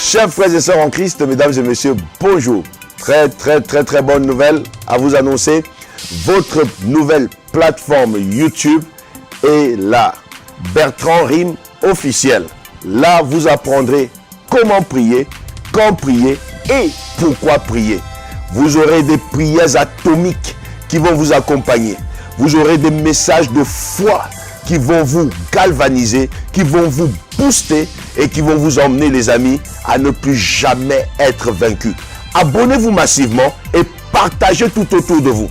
Chers frères et sœurs en Christ, mesdames et messieurs, bonjour. Très bonne nouvelle à vous annoncer. Votre nouvelle plateforme YouTube est là. Bertrand Rime officiel. Là, vous apprendrez comment prier, quand prier et pourquoi prier. Vous aurez des prières atomiques qui vont vous accompagner. Vous aurez des messages de foi qui vont vous galvaniser, qui vont vous booster et qui vont vous emmener, les amis, à ne plus jamais être vaincus. Abonnez-vous massivement et partagez tout autour de vous.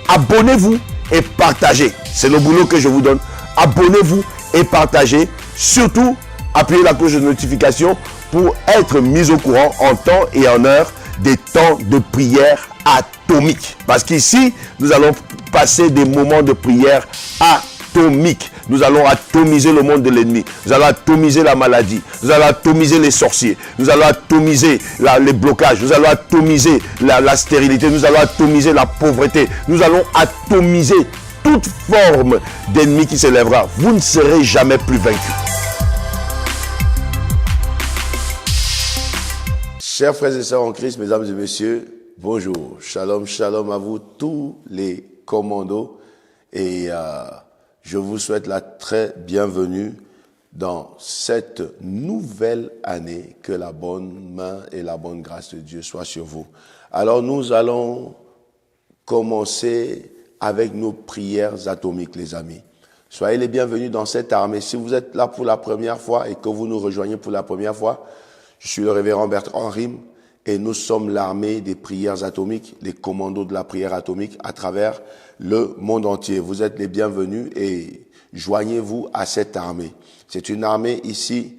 Abonnez-vous et partagez. C'est le boulot que je vous donne. Abonnez-vous et partagez. Surtout, appuyez la cloche de notification pour être mis au courant en temps et en heure des temps de prière atomique. Parce qu'ici, nous allons passer des moments de prière atomique. Nous allons atomiser le monde de l'ennemi. Nous allons atomiser la maladie. Nous allons atomiser les sorciers. Nous allons atomiser les blocages. Nous allons atomiser la stérilité. Nous allons atomiser la pauvreté. Nous allons atomiser toute forme d'ennemi qui s'élèvera. Vous ne serez jamais plus vaincus. Chers frères et sœurs en Christ, mesdames et messieurs, bonjour. Shalom, shalom à vous tous les commandos. Et je vous souhaite la très bienvenue dans cette nouvelle année. Que la bonne main et la bonne grâce de Dieu soient sur vous. Alors nous allons commencer avec nos prières atomiques, les amis. Soyez les bienvenus dans cette armée. Si vous êtes là pour la première fois et que vous nous rejoignez pour la première fois, je suis le révérend Bertrand Rime et nous sommes l'armée des prières atomiques, les commandos de la prière atomique à travers le monde entier. Vous êtes les bienvenus et joignez-vous à cette armée. C'est une armée ici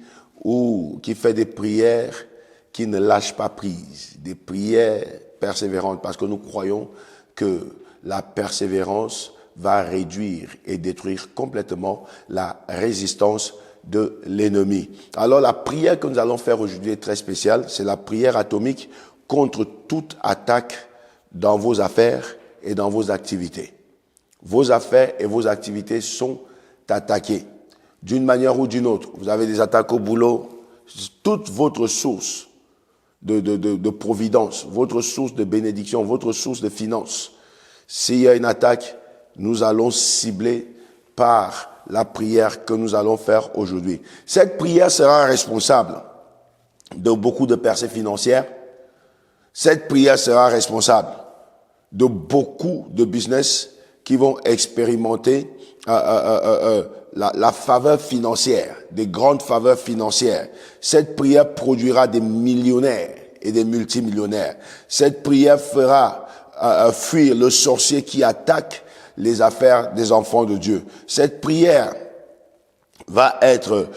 qui fait des prières qui ne lâchent pas prise, des prières persévérantes, parce que nous croyons que la persévérance va réduire et détruire complètement la résistance de l'ennemi. Alors la prière que nous allons faire aujourd'hui est très spéciale, c'est la prière atomique contre toute attaque dans vos affaires et dans vos activités. Vos affaires et vos activités sont attaquées d'une manière ou d'une autre. Vous avez des attaques au boulot, toute votre source de providence, votre source de bénédiction, votre source de finance. S'il y a une attaque, nous allons cibler par la prière que nous allons faire aujourd'hui. Cette prière sera responsable de beaucoup de percées financières. Cette prière sera responsable de beaucoup de business qui vont expérimenter la faveur financière, des grandes faveurs financières. Cette prière produira des millionnaires et des multimillionnaires. Cette prière fera fuir le sorcier qui attaque les affaires des enfants de Dieu. Cette prière va être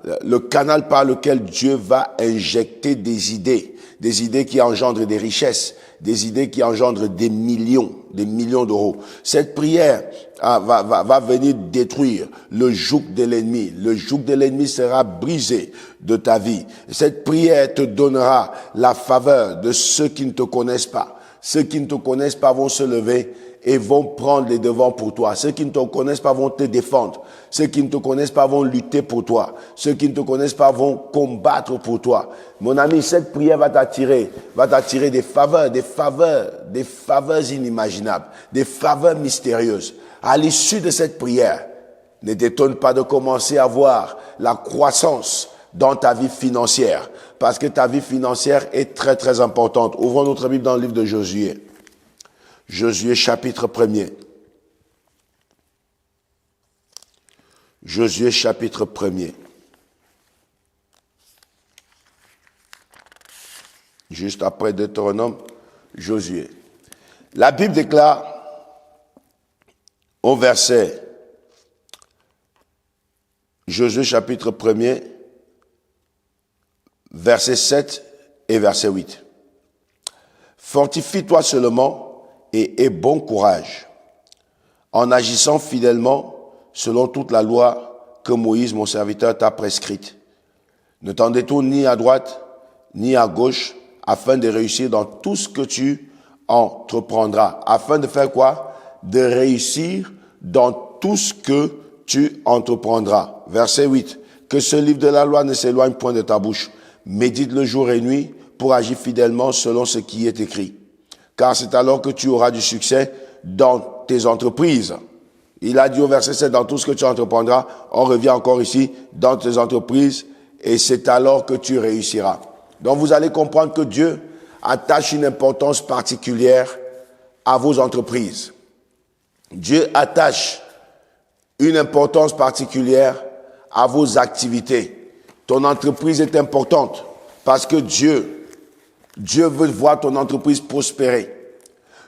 le canal par lequel Dieu va injecter des idées qui engendrent des richesses, des idées qui engendrent des millions d'euros. Cette prière va venir détruire le joug de l'ennemi. Le joug de l'ennemi sera brisé de ta vie. Cette prière te donnera la faveur de ceux qui ne te connaissent pas. Ceux qui ne te connaissent pas vont se lever et vont prendre les devants pour toi. Ceux qui ne te connaissent pas vont te défendre. Ceux qui ne te connaissent pas vont lutter pour toi. Ceux qui ne te connaissent pas vont combattre pour toi. Mon ami, cette prière va t'attirer des faveurs inimaginables, des faveurs mystérieuses. À l'issue de cette prière, ne t'étonne pas de commencer à voir la croissance dans ta vie financière, parce que ta vie financière est très importante. Ouvrons notre Bible dans le livre de Josué. Josué chapitre 1er. Josué chapitre 1er. Juste après Deutéronome, Josué. La Bible déclare au verset, Josué chapitre 1er, verset 7 et verset 8. Fortifie-toi seulement et aie bon courage, en agissant fidèlement selon toute la loi que Moïse, mon serviteur, t'a prescrite. Ne t'en détourne ni à droite, ni à gauche, afin de réussir dans tout ce que tu entreprendras. Afin de faire quoi? De réussir dans tout ce que tu entreprendras. Verset 8. Que ce livre de la loi ne s'éloigne point de ta bouche, médite le jour et nuit pour agir fidèlement selon ce qui est écrit. Car c'est alors que tu auras du succès dans tes entreprises. Il a dit au verset 7, dans tout ce que tu entreprendras, on revient encore ici, dans tes entreprises, et c'est alors que tu réussiras. Donc vous allez comprendre que Dieu attache une importance particulière à vos entreprises. Dieu attache une importance particulière à vos activités. Ton entreprise est importante parce que Dieu veut voir ton entreprise prospérer.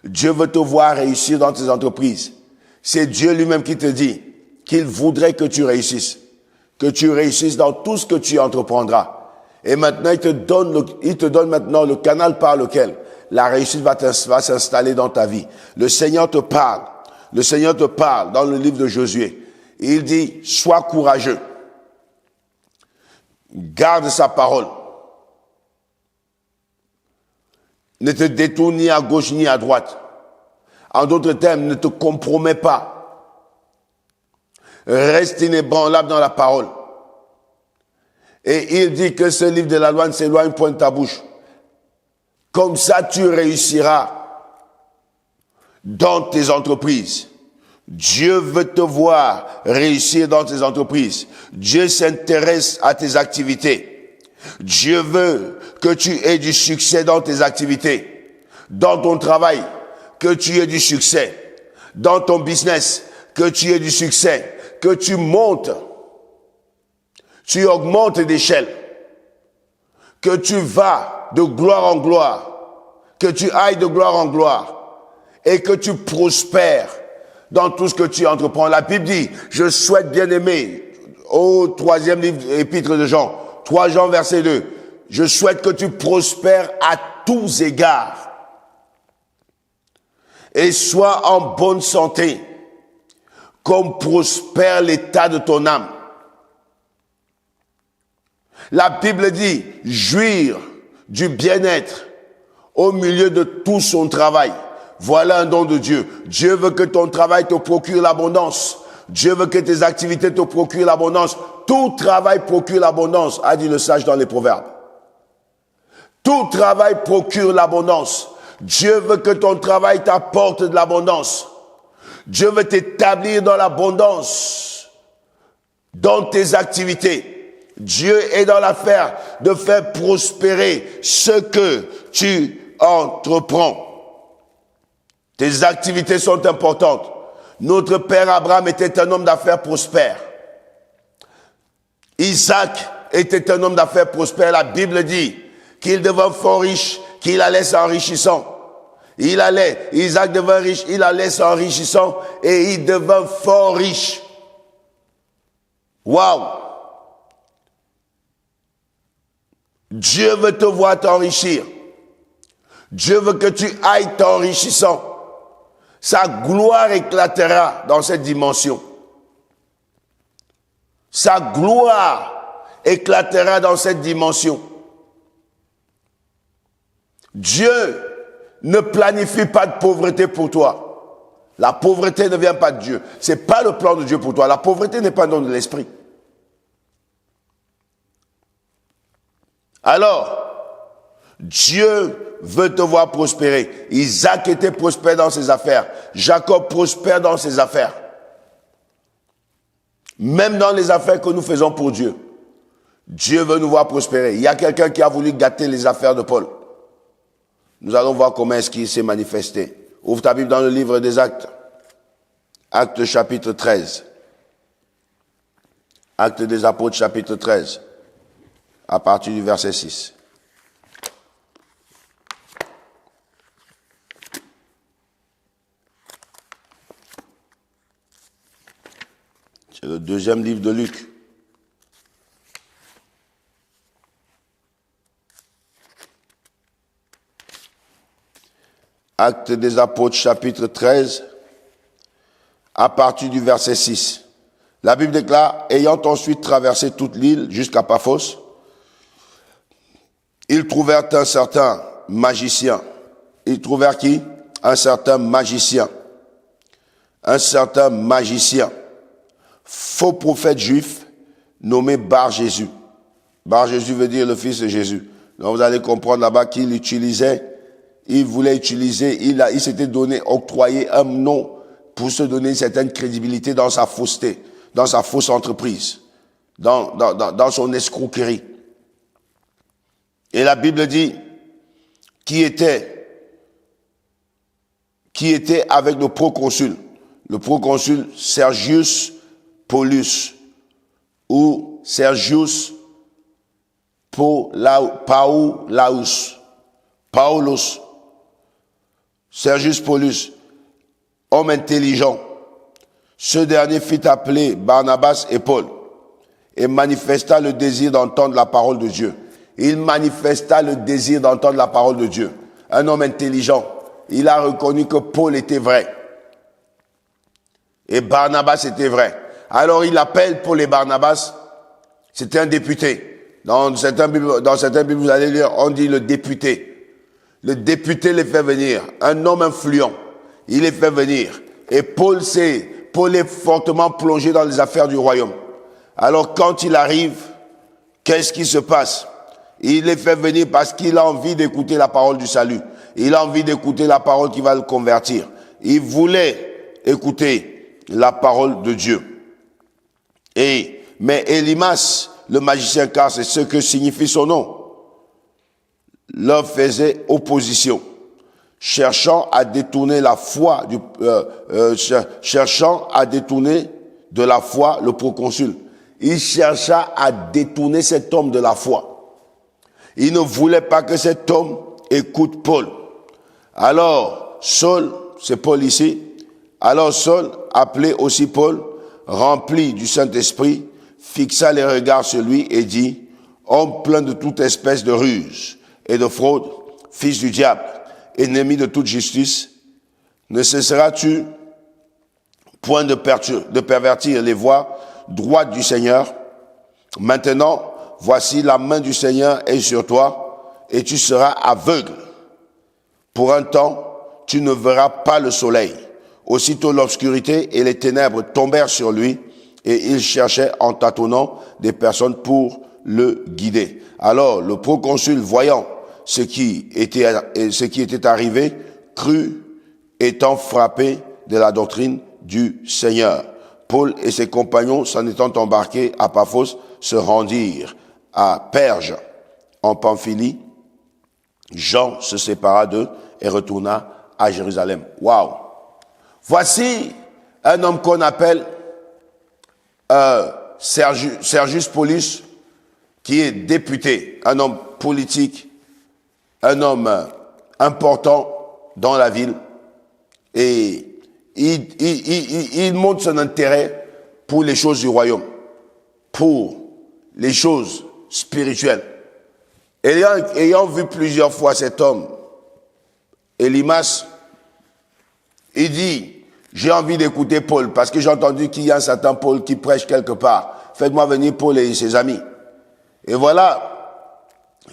Dieu veut te voir réussir dans tes entreprises. C'est Dieu lui-même qui te dit qu'il voudrait que tu réussisses dans tout ce que tu entreprendras. Et maintenant, il te donne maintenant le canal par lequel la réussite va s'installer dans ta vie. Le Seigneur te parle dans le livre de Josué. Il dit, sois courageux. Garde sa parole. Ne te détourne ni à gauche ni à droite. En d'autres termes, ne te compromets pas. Reste inébranlable dans la parole. Et il dit que ce livre de la loi ne s'éloigne point de ta bouche. Comme ça, tu réussiras dans tes entreprises. Dieu veut te voir réussir dans tes entreprises. Dieu s'intéresse à tes activités. Dieu veut que tu aies du succès dans tes activités. Dans ton travail, que tu aies du succès. Dans ton business, que tu aies du succès. Que tu montes. Tu augmentes d'échelle. Que tu vas de gloire en gloire. Que tu ailles de gloire en gloire. Et que tu prospères dans tout ce que tu entreprends. La Bible dit, je souhaite, bien-aimé, au 3e livre, épître de Jean, 3 Jean, verset 2, je souhaite que tu prospères à tous égards et sois en bonne santé, comme prospère l'état de ton âme. La Bible dit, jouir du bien-être au milieu de tout son travail. Voilà un don de Dieu. Dieu veut que ton travail te procure l'abondance. Dieu veut que tes activités te procurent l'abondance. Tout travail procure l'abondance, a dit le sage dans les Proverbes. Tout travail procure l'abondance. Dieu veut que ton travail t'apporte de l'abondance. Dieu veut t'établir dans l'abondance, dans tes activités. Dieu est dans l'affaire de faire prospérer ce que tu entreprends. Tes activités sont importantes. Notre père Abraham était un homme d'affaires prospère. Isaac était un homme d'affaires prospère. La Bible dit qu'il devint fort riche, qu'il allait s'enrichissant. Isaac devint riche, il allait s'enrichissant et il devint fort riche. Waouh! Dieu veut te voir t'enrichir. Dieu veut que tu ailles t'enrichissant. Sa gloire éclatera dans cette dimension. Sa gloire éclatera dans cette dimension. Dieu ne planifie pas de pauvreté pour toi. La pauvreté ne vient pas de Dieu. C'est pas le plan de Dieu pour toi. La pauvreté n'est pas un don de l'esprit. Alors, Dieu veut te voir prospérer. Isaac était prospère dans ses affaires. Jacob prospère dans ses affaires. Même dans les affaires que nous faisons pour Dieu. Dieu veut nous voir prospérer. Il y a quelqu'un qui a voulu gâter les affaires de Paul. Nous allons voir comment est-ce qu'il s'est manifesté. Ouvre ta Bible dans le livre des Actes. Actes chapitre 13. Actes des Apôtres chapitre 13. À partir du verset 6. C'est le 2e livre de Luc. Actes des Apôtres, chapitre 13, à partir du verset 6. La Bible déclare, ayant ensuite traversé toute l'île jusqu'à Paphos, ils trouvèrent un certain magicien. Ils trouvèrent qui? Un certain magicien. Un certain magicien. Faux prophète juif nommé Bar Jésus. Bar Jésus veut dire le fils de Jésus. Donc vous allez comprendre là-bas qu'il voulait utiliser, il s'était donné, octroyé un nom pour se donner une certaine crédibilité dans sa fausseté, dans sa fausse entreprise, dans son escroquerie. Et la Bible dit, qui était avec le proconsul Sergius Paulus, ou Sergius Paulus, Sergius Paulus, homme intelligent. Ce dernier fit appeler Barnabas et Paul et manifesta le désir d'entendre la parole de Dieu. Il manifesta le désir d'entendre la parole de Dieu. Un homme intelligent. Il a reconnu que Paul était vrai. Et Barnabas était vrai. Alors il appelle Paul et Barnabas. C'était un député. Dans certains Bibles, vous allez lire, on dit le député. Le député les fait venir. Un homme influent. Il les fait venir. Et Paul est fortement plongé dans les affaires du royaume. Alors quand il arrive, qu'est-ce qui se passe? Il les fait venir parce qu'il a envie d'écouter la parole du salut. Il a envie d'écouter la parole qui va le convertir. Il voulait écouter la parole de Dieu. Mais Élymas, le magicien, car c'est ce que signifie son nom, leur faisait opposition, cherchant à détourner de la foi le proconsul. Il chercha à détourner cet homme de la foi. Il ne voulait pas que cet homme écoute Paul. Alors, Saul, c'est Paul ici, alors Saul, appelé aussi Paul, rempli du Saint-Esprit, fixa les regards sur lui et dit, homme plein de toute espèce de ruse et de fraude, fils du diable, ennemi de toute justice, ne cesseras-tu point de pervertir les voies droites du Seigneur? Maintenant, voici la main du Seigneur est sur toi et tu seras aveugle. Pour un temps, tu ne verras pas le soleil. Aussitôt l'obscurité et les ténèbres tombèrent sur lui et il cherchait en tâtonnant des personnes pour le guider. Alors le proconsul, voyant ce qui était arrivé, crut, étant frappé de la doctrine du Seigneur. Paul et ses compagnons, s'en étant embarqués à Paphos, se rendirent à Perge, en Pamphylie. Jean se sépara d'eux et retourna à Jérusalem. Waouh! Voici un homme qu'on appelle Sergius Paulus, qui est député, un homme politique, un homme important dans la ville, et il montre son intérêt pour les choses du royaume, pour les choses spirituelles. Ayant vu plusieurs fois cet homme, Élymas, il dit, j'ai envie d'écouter Paul, parce que j'ai entendu qu'il y a un certain Paul qui prêche quelque part. Faites-moi venir Paul et ses amis. Et voilà,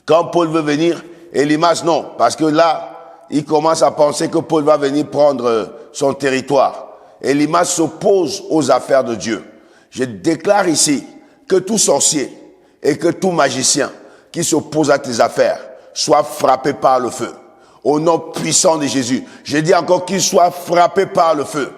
quand Paul veut venir, Élymas non, parce que là, il commence à penser que Paul va venir prendre son territoire. Élymas s'oppose aux affaires de Dieu. Je déclare ici que tout sorcier et que tout magicien qui s'oppose à tes affaires soit frappé par le feu. Au nom puissant de Jésus. Je dis encore qu'il soit frappé par le feu.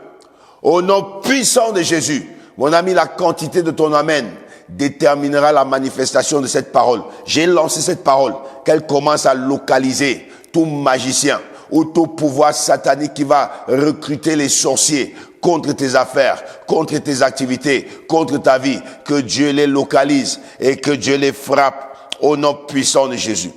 Au nom puissant de Jésus. Mon ami, la quantité de ton amen déterminera la manifestation de cette parole. J'ai lancé cette parole, qu'elle commence à localiser tout magicien ou tout pouvoir satanique qui va recruter les sorciers contre tes affaires, contre tes activités, contre ta vie. Que Dieu les localise et que Dieu les frappe au nom puissant de Jésus.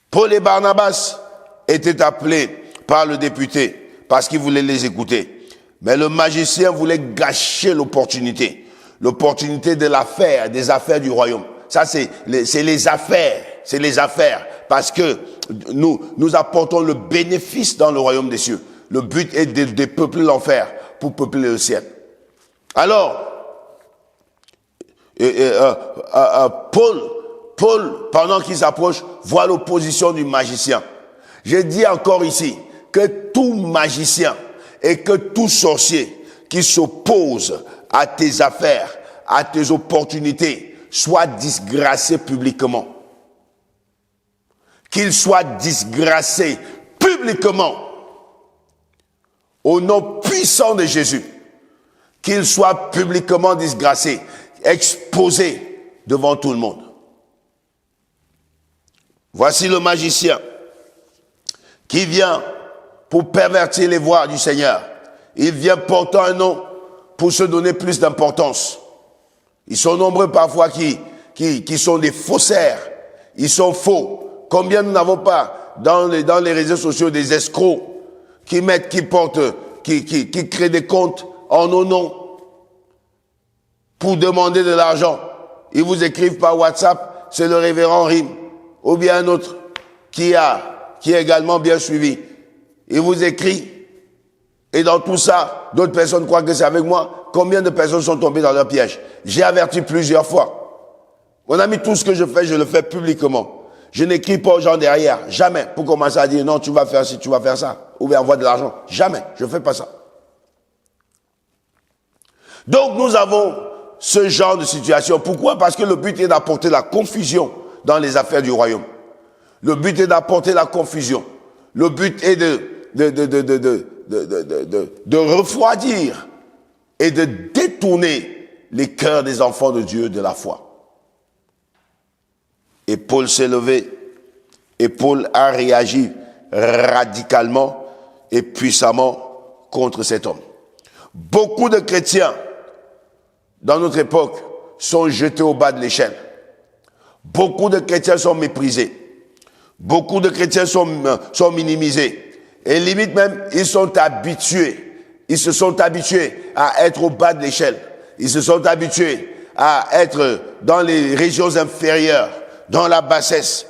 Paul et Barnabas étaient appelés par le député parce qu'il voulait les écouter. Mais le magicien voulait gâcher l'opportunité de l'affaire, des affaires du royaume. Ça, c'est les affaires, parce que nous apportons le bénéfice dans le royaume des cieux. Le but est de dépeupler l'enfer pour peupler le ciel. Alors, Paul, pendant qu'il s'approche, voit l'opposition du magicien. Je dis encore ici que tout magicien et que tout sorcier qui s'oppose à tes affaires, à tes opportunités, soit disgracé publiquement. Qu'il soit disgracé publiquement. Au nom puissant de Jésus. Qu'il soit publiquement disgracé, exposé devant tout le monde. Voici le magicien qui vient pour pervertir les voies du Seigneur. Il vient portant un nom pour se donner plus d'importance. Ils sont nombreux parfois qui sont des faussaires. Ils sont faux. Combien nous n'avons pas dans les réseaux sociaux des escrocs qui créent des comptes en nos noms pour demander de l'argent. Ils vous écrivent par WhatsApp, c'est le révérend Rim, ou bien un autre qui est également bien suivi. Il vous écrit, et dans tout ça, d'autres personnes croient que c'est avec moi. Combien de personnes sont tombées dans leur piège? J'ai averti plusieurs fois. Mon ami, tout ce que je fais, je le fais publiquement. Je n'écris pas aux gens derrière, jamais, pour commencer à dire non, tu vas faire ci, tu vas faire ça, ou bien envoie de l'argent. Jamais, je ne fais pas ça. Donc nous avons ce genre de situation. Pourquoi? Parce que le but est d'apporter la confusion dans les affaires du royaume. Le but est d'apporter la confusion. Le but est de refroidir et de détourner les cœurs des enfants de Dieu de la foi. Et Paul s'est levé et Paul a réagi radicalement et puissamment contre cet homme. Beaucoup de chrétiens dans notre époque sont jetés au bas de l'échelle. Beaucoup de chrétiens sont méprisés. Beaucoup de chrétiens sont minimisés. Et limite même, ils sont habitués. Ils se sont habitués à être au bas de l'échelle. Ils se sont habitués à être dans les régions inférieures, dans la bassesse.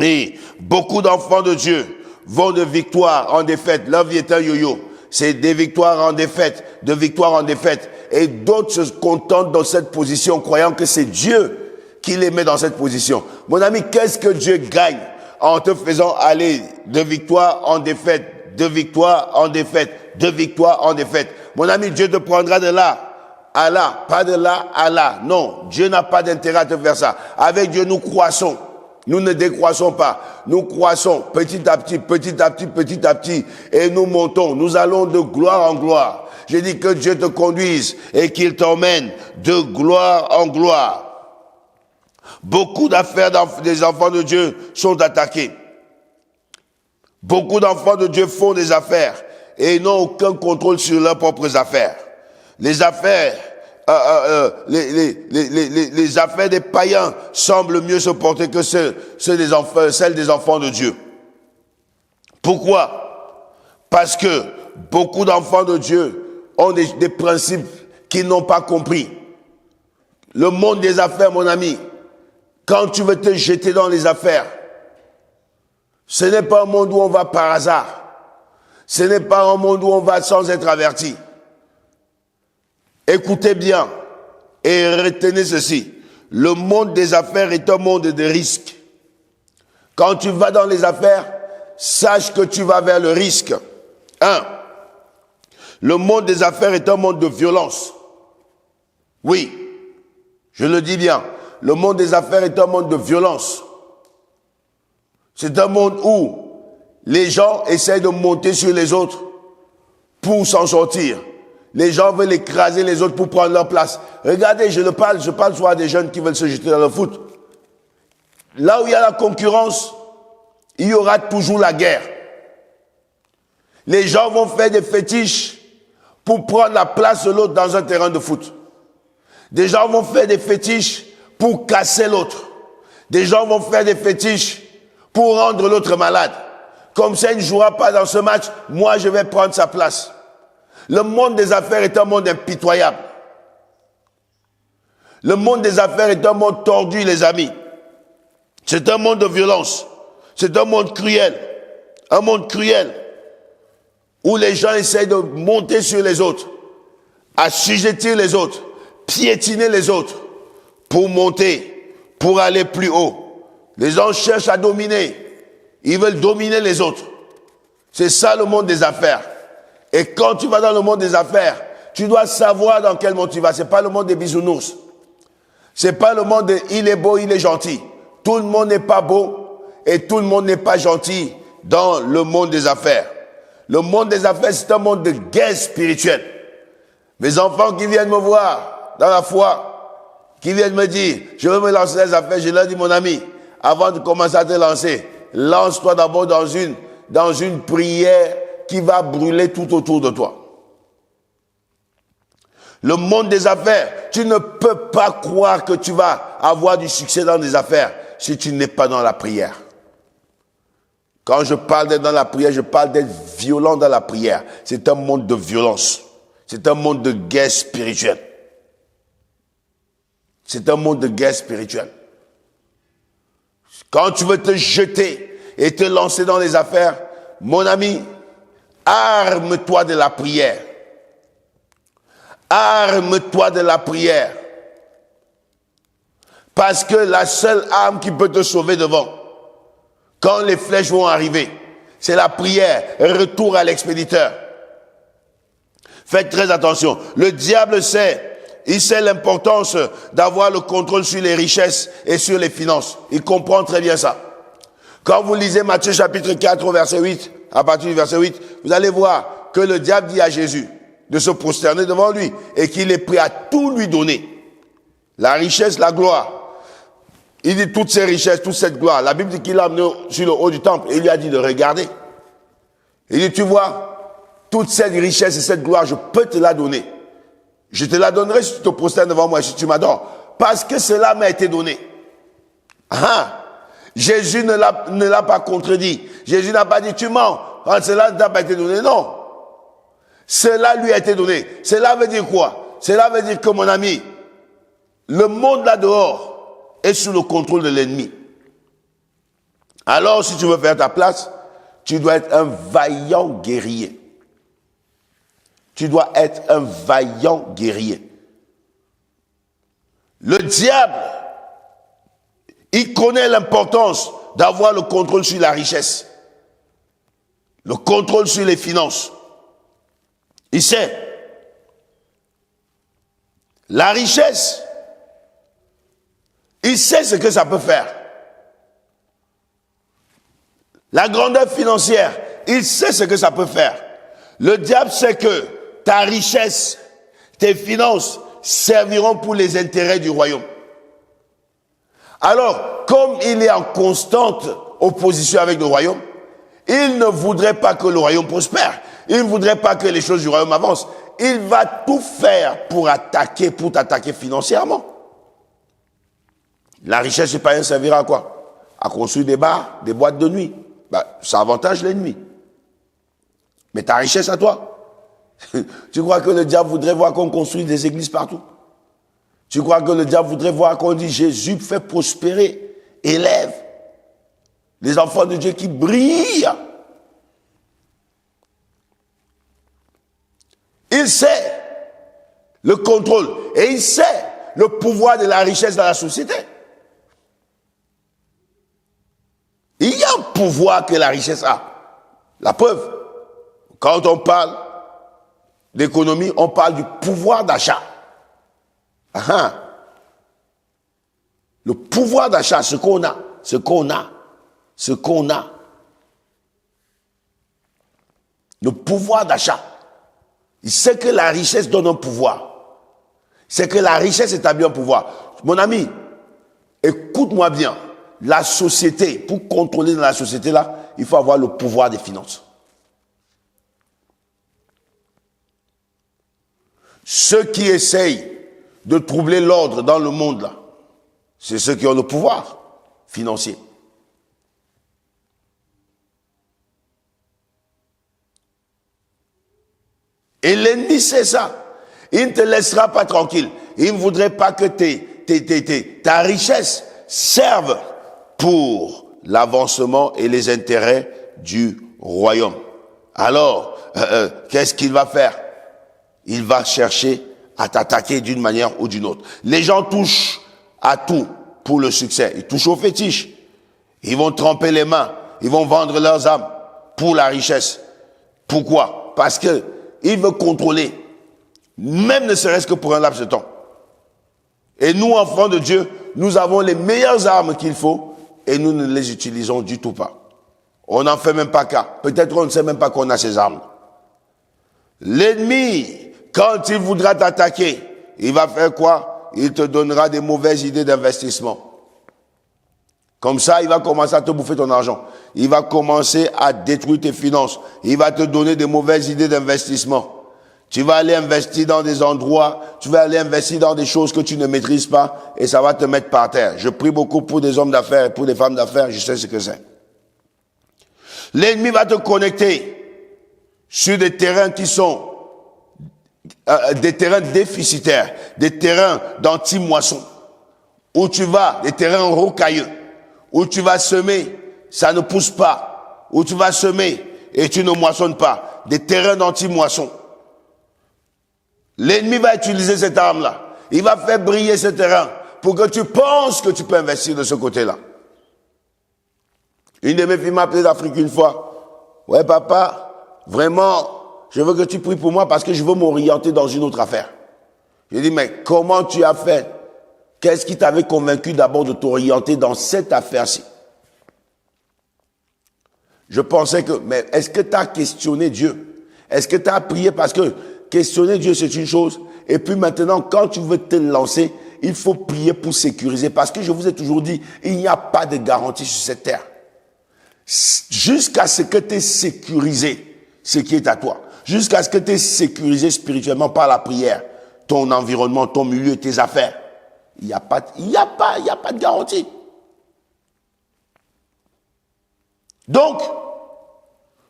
Et beaucoup d'enfants de Dieu vont de victoire en défaite. Leur vie est un yo-yo. C'est des victoires en défaite, de victoire en défaite. Et d'autres se contentent dans cette position, croyant que c'est Dieu qui les met dans cette position. Mon ami, qu'est-ce que Dieu gagne en te faisant aller de victoire en défaite, de victoire en défaite, de victoire en défaite? Mon ami, Dieu te prendra de là à là, pas de là à là. Non, Dieu n'a pas d'intérêt à te faire ça. Avec Dieu, nous croissons. Nous ne décroissons pas. Nous croissons petit à petit, petit à petit, petit à petit. Et nous montons. Nous allons de gloire en gloire. J'ai dit que Dieu te conduise et qu'il t'emmène de gloire en gloire. Beaucoup d'affaires des enfants de Dieu sont attaquées. Beaucoup d'enfants de Dieu font des affaires et n'ont aucun contrôle sur leurs propres affaires. Les affaires, les affaires des païens semblent mieux se porter que celles des enfants de Dieu. Pourquoi? Parce que beaucoup d'enfants de Dieu ont des principes qu'ils n'ont pas compris. Le monde des affaires, mon ami, quand tu veux te jeter dans les affaires, ce n'est pas un monde où on va par hasard. Ce n'est pas un monde où on va sans être averti. Écoutez bien et retenez ceci. Le monde des affaires est un monde de risque. Quand tu vas dans les affaires, sache que tu vas vers le risque. 1. Le monde des affaires est un monde de violence. Oui, je le dis bien. Le monde des affaires est un monde de violence. C'est un monde où les gens essayent de monter sur les autres pour s'en sortir. Les gens veulent écraser les autres pour prendre leur place. Regardez, je parle souvent à des jeunes qui veulent se jeter dans le foot. Là où il y a la concurrence, il y aura toujours la guerre. Les gens vont faire des fétiches pour prendre la place de l'autre dans un terrain de foot. Des gens vont faire des fétiches pour casser l'autre. Des gens vont faire des fétiches pour rendre l'autre malade. Comme ça, il ne jouera pas dans ce match, moi je vais prendre sa place. Le monde des affaires est un monde impitoyable. Le monde des affaires est un monde tordu, les amis. C'est un monde de violence. C'est un monde cruel. Un monde cruel. Où les gens essayent de monter sur les autres, assujettir les autres, piétiner les autres, pour monter, pour aller plus haut. Les gens cherchent à dominer. Ils veulent dominer les autres. C'est ça le monde des affaires. Et quand tu vas dans le monde des affaires, tu dois savoir dans quel monde tu vas. C'est pas le monde des bisounours. C'est pas le monde de il est beau, il est gentil. Tout le monde n'est pas beau et tout le monde n'est pas gentil dans le monde des affaires. Le monde des affaires, c'est un monde de guerre spirituelle. Mes enfants qui viennent me voir dans la foi, qui viennent me dire, je veux me lancer dans les affaires, je leur dis, mon ami, avant de commencer à te lancer, lance-toi d'abord dans une prière qui va brûler tout autour de toi. Le monde des affaires, tu ne peux pas croire que tu vas avoir du succès dans les affaires si tu n'es pas dans la prière. Quand je parle d'être dans la prière, je parle d'être violent dans la prière. C'est un monde de violence. C'est un monde de guerre spirituelle. C'est un monde de guerre spirituelle. Quand tu veux te jeter et te lancer dans les affaires, mon ami, arme-toi de la prière. Arme-toi de la prière. Parce que la seule arme qui peut te sauver devant, quand les flèches vont arriver, c'est la prière. Retour à l'expéditeur. Faites très attention. Le diable sait, il sait l'importance d'avoir le contrôle sur les richesses et sur les finances. Il comprend très bien ça. Quand vous lisez Matthieu chapitre 4 au verset 8, à partir du verset 8, vous allez voir que le diable dit à Jésus de se prosterner devant lui et qu'il est prêt à tout lui donner. La richesse, la gloire. Il dit toutes ces richesses, toute cette gloire. La Bible dit qu'il l'a amené sur le haut du temple et il lui a dit de regarder. Il dit, tu vois, toute cette richesse et cette gloire, je peux te la donner. Je te la donnerai si tu te prosternes devant moi, si tu m'adores. Parce que cela m'a été donné. Ah, Jésus ne l'a pas contredit. Jésus n'a pas dit, tu mens, quand cela ne t'a pas été donné. Non. Cela lui a été donné. Cela veut dire quoi? Cela veut dire que, mon ami, le monde là dehors est sous le contrôle de l'ennemi. Alors, si tu veux faire ta place, tu dois être un vaillant guerrier. Tu dois être un vaillant guerrier. Le diable, il connaît l'importance d'avoir le contrôle sur la richesse, le contrôle sur les finances. Il sait. La richesse, il sait ce que ça peut faire. La grandeur financière, il sait ce que ça peut faire. Le diable sait que ta richesse, tes finances serviront pour les intérêts du royaume. Alors, comme il est en constante opposition avec le royaume, il ne voudrait pas que le royaume prospère. Il ne voudrait pas que les choses du royaume avancent. Il va tout faire pour t'attaquer financièrement. La richesse, c'est pas rien, servira à quoi? À construire des bars, des boîtes de nuit. Ça avantage l'ennemi. Mais ta richesse à toi. Tu crois que le diable voudrait voir qu'on construit des églises partout? Tu crois que le diable voudrait voir qu'on dit Jésus fait prospérer, élève les enfants de Dieu qui brillent? Il sait le contrôle et il sait le pouvoir de la richesse dans la société. Il y a un pouvoir que la richesse a. La preuve, quand on parle d'économie, on parle du pouvoir d'achat. Le pouvoir d'achat, ce qu'on a. Le pouvoir d'achat. Il sait que la richesse donne un pouvoir. C'est que la richesse établit un pouvoir. Mon ami, écoute-moi bien. La société, pour contrôler dans la société là, il faut avoir le pouvoir des finances. Ceux qui essayent de troubler l'ordre dans le monde là, c'est ceux qui ont le pouvoir financier. Et l'ennemi sait ça. Il ne te laissera pas tranquille. Il ne voudrait pas que ta richesse serve pour l'avancement et les intérêts du royaume. Alors, qu'est-ce qu'il va faire? Il va chercher à t'attaquer d'une manière ou d'une autre. Les gens touchent à tout pour le succès. Ils touchent aux fétiches. Ils vont tremper les mains. Ils vont vendre leurs âmes pour la richesse. Pourquoi? Parce que il veut contrôler, même ne serait-ce que pour un laps de temps. Et nous, enfants de Dieu, nous avons les meilleures armes qu'il faut et nous ne les utilisons du tout pas. On n'en fait même pas cas. Peut-être qu'on ne sait même pas qu'on a ces armes. L'ennemi, quand il voudra t'attaquer, il va faire quoi? Il te donnera des mauvaises idées d'investissement. Comme ça, il va commencer à te bouffer ton argent. Il va commencer à détruire tes finances. Il va te donner des mauvaises idées d'investissement. Tu vas aller investir dans des endroits, tu vas aller investir dans des choses que tu ne maîtrises pas et ça va te mettre par terre. Je prie beaucoup pour des hommes d'affaires et pour des femmes d'affaires, je sais ce que c'est. L'ennemi va te connecter sur des terrains qui sont des terrains déficitaires, des terrains d'anti-moisson, où tu vas, des terrains rocailleux, où tu vas semer, ça ne pousse pas, où tu vas semer et tu ne moissonnes pas, des terrains d'anti-moisson. L'ennemi va utiliser cette arme-là. Il va faire briller ce terrain pour que tu penses que tu peux investir de ce côté-là. Une de mes filles m'a appelé d'Afrique une fois. Ouais, papa, vraiment, je veux que tu pries pour moi parce que je veux m'orienter dans une autre affaire. J'ai dit, mais comment tu as fait? Qu'est-ce qui t'avait convaincu d'abord de t'orienter dans cette affaire-ci? Je pensais que, mais est-ce que tu as questionné Dieu? Est-ce que tu as prié? Parce que questionner Dieu, c'est une chose. Et puis maintenant, quand tu veux te lancer, il faut prier pour sécuriser. Parce que je vous ai toujours dit, il n'y a pas de garantie sur cette terre. Jusqu'à ce que tu aies sécurisé ce qui est à toi. Jusqu'à ce que tu aies sécurisé spirituellement par la prière, ton environnement, ton milieu, tes affaires. Il n'y a pas de garantie. Donc,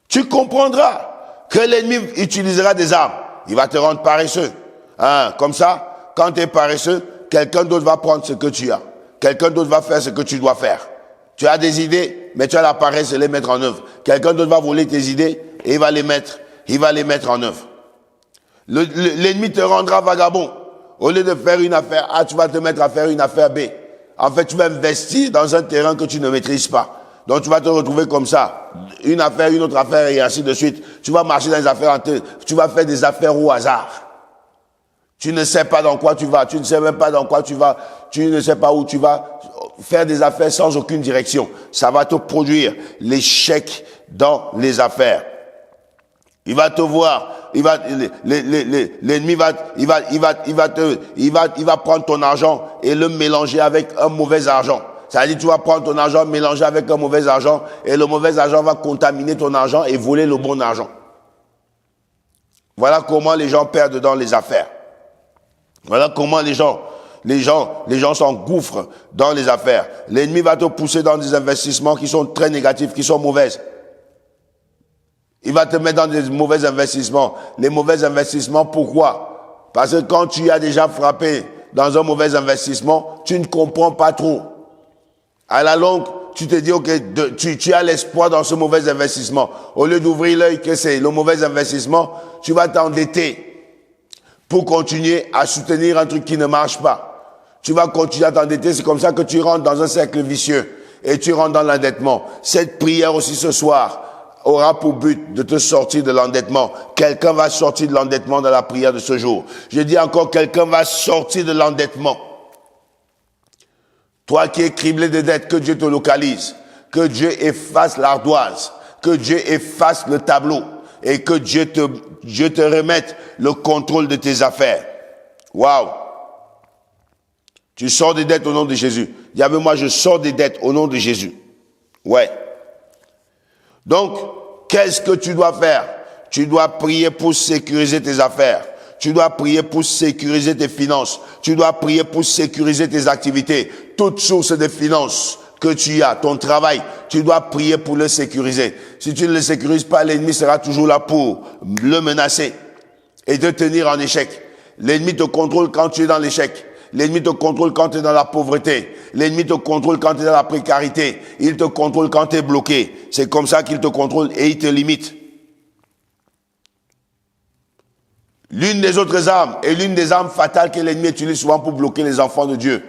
tu comprendras que l'ennemi utilisera des armes. Il va te rendre paresseux. Hein, comme ça, quand tu es paresseux, quelqu'un d'autre va prendre ce que tu as. Quelqu'un d'autre va faire ce que tu dois faire. Tu as des idées, mais tu as la paresse de les mettre en œuvre. Quelqu'un d'autre va voler tes idées et il va les mettre en œuvre. L'ennemi te rendra vagabond. Au lieu de faire une affaire A, tu vas te mettre à faire une affaire B. En fait, tu vas investir dans un terrain que tu ne maîtrises pas. Donc, tu vas te retrouver comme ça. Une affaire, une autre affaire et ainsi de suite. Tu vas marcher dans les affaires, tu vas faire des affaires au hasard. Tu ne sais pas dans quoi tu vas. Tu ne sais même pas dans quoi tu vas. Tu ne sais pas où tu vas. Faire des affaires sans aucune direction. Ça va te produire l'échec dans les affaires. Il va te voir. L'ennemi va prendre ton argent et le mélanger avec un mauvais argent. Ça veut dire, tu vas prendre ton argent, mélanger avec un mauvais argent, et le mauvais argent va contaminer ton argent et voler le bon argent. Voilà comment les gens perdent dans les affaires. Voilà comment les gens s'engouffrent dans les affaires. L'ennemi va te pousser dans des investissements qui sont très négatifs, qui sont mauvaises. Il va te mettre dans des mauvais investissements. Les mauvais investissements, pourquoi? Parce que quand tu as déjà frappé dans un mauvais investissement, tu ne comprends pas trop. À la longue, tu te dis, ok, tu as l'espoir dans ce mauvais investissement. Au lieu d'ouvrir l'œil que c'est le mauvais investissement, tu vas t'endetter pour continuer à soutenir un truc qui ne marche pas. Tu vas continuer à t'endetter, c'est comme ça que tu rentres dans un cercle vicieux et tu rentres dans l'endettement. Cette prière aussi ce soir aura pour but de te sortir de l'endettement. Quelqu'un va sortir de l'endettement dans la prière de ce jour. Je dis encore, quelqu'un va sortir de l'endettement. Toi qui es criblé de dettes, que Dieu te localise, que Dieu efface l'ardoise, que Dieu efface le tableau et que Dieu te remette le contrôle de tes affaires. Waouh! Tu sors des dettes au nom de Jésus. Dis avec moi, je sors des dettes au nom de Jésus. Ouais. Donc, qu'est-ce que tu dois faire? Tu dois prier pour sécuriser tes affaires. Tu dois prier pour sécuriser tes finances. Tu dois prier pour sécuriser tes activités. Toute source de finances que tu as, ton travail, tu dois prier pour le sécuriser. Si tu ne le sécurises pas, l'ennemi sera toujours là pour le menacer et te tenir en échec. L'ennemi te contrôle quand tu es dans l'échec. L'ennemi te contrôle quand tu es dans la pauvreté. L'ennemi te contrôle quand tu es dans la précarité. Il te contrôle quand tu es bloqué. C'est comme ça qu'il te contrôle et il te limite. L'une des autres armes et l'une des armes fatales que l'ennemi utilise souvent pour bloquer les enfants de Dieu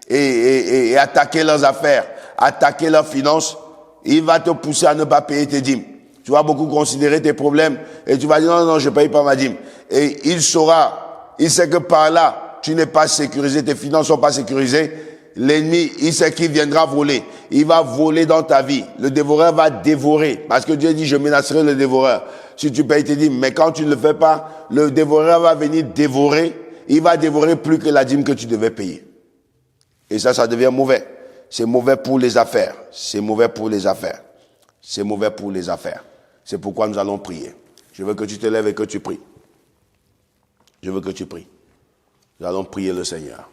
et attaquer leurs affaires, attaquer leurs finances, il va te pousser à ne pas payer tes dîmes. Tu vas beaucoup considérer tes problèmes et tu vas dire non, je ne paye pas ma dîme. Et il sait que par là, tu n'es pas sécurisé, tes finances sont pas sécurisées, l'ennemi, il sait qu'il viendra voler. Il va voler dans ta vie. Le dévoreur va dévorer. Parce que Dieu dit, je menacerai le dévoreur. Si tu payes tes dîmes, mais quand tu ne le fais pas, le dévoreur va venir dévorer. Il va dévorer plus que la dîme que tu devais payer. Et ça devient mauvais. C'est mauvais pour les affaires. C'est mauvais pour les affaires. C'est mauvais pour les affaires. C'est pourquoi nous allons prier. Je veux que tu te lèves et que tu pries. Je veux que tu pries. Nous allons prier le Seigneur.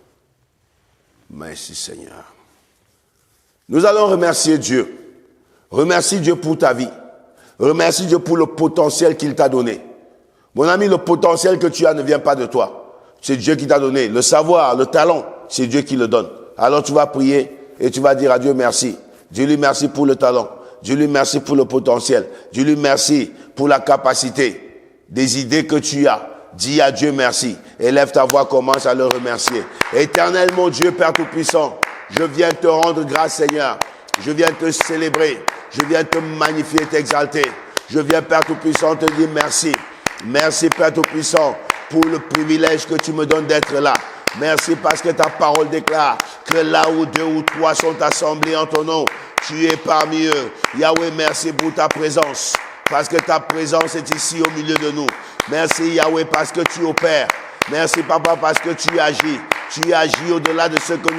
Merci Seigneur. Nous allons remercier Dieu. Remercie Dieu pour ta vie. Remercie Dieu pour le potentiel qu'il t'a donné. Mon ami, le potentiel que tu as ne vient pas de toi. C'est Dieu qui t'a donné. Le savoir, le talent, c'est Dieu qui le donne. Alors tu vas prier et tu vas dire à Dieu merci. Dieu lui merci pour le talent. Dieu lui merci pour le potentiel. Dieu lui merci pour la capacité. Des idées que tu as. Dis à Dieu merci. Élève ta voix, commence à le remercier. Éternel mon Dieu, Père Tout-Puissant, je viens te rendre grâce, Seigneur. Je viens te célébrer. Je viens te magnifier, t'exalter. Je viens, Père Tout-Puissant, te dire merci. Merci, Père Tout-Puissant, pour le privilège que tu me donnes d'être là. Merci parce que ta parole déclare que là où 2 ou 3 sont assemblés en ton nom, tu es parmi eux. Yahweh, merci pour ta présence. Parce que ta présence est ici au milieu de nous. Merci Yahweh parce que tu opères. Merci Papa parce que tu agis. Tu agis au-delà de ce que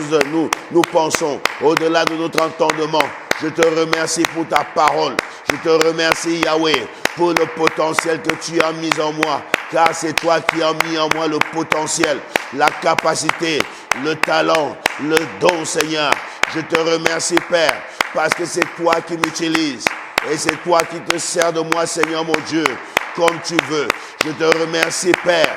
nous pensons, au-delà de notre entendement. Je te remercie pour ta parole. Je te remercie Yahweh pour le potentiel que tu as mis en moi. Car c'est toi qui as mis en moi le potentiel, la capacité, le talent, le don Seigneur. Je te remercie Père parce que c'est toi qui m'utilises. Et c'est toi qui te sers de moi Seigneur mon Dieu, comme tu veux. Je te remercie Père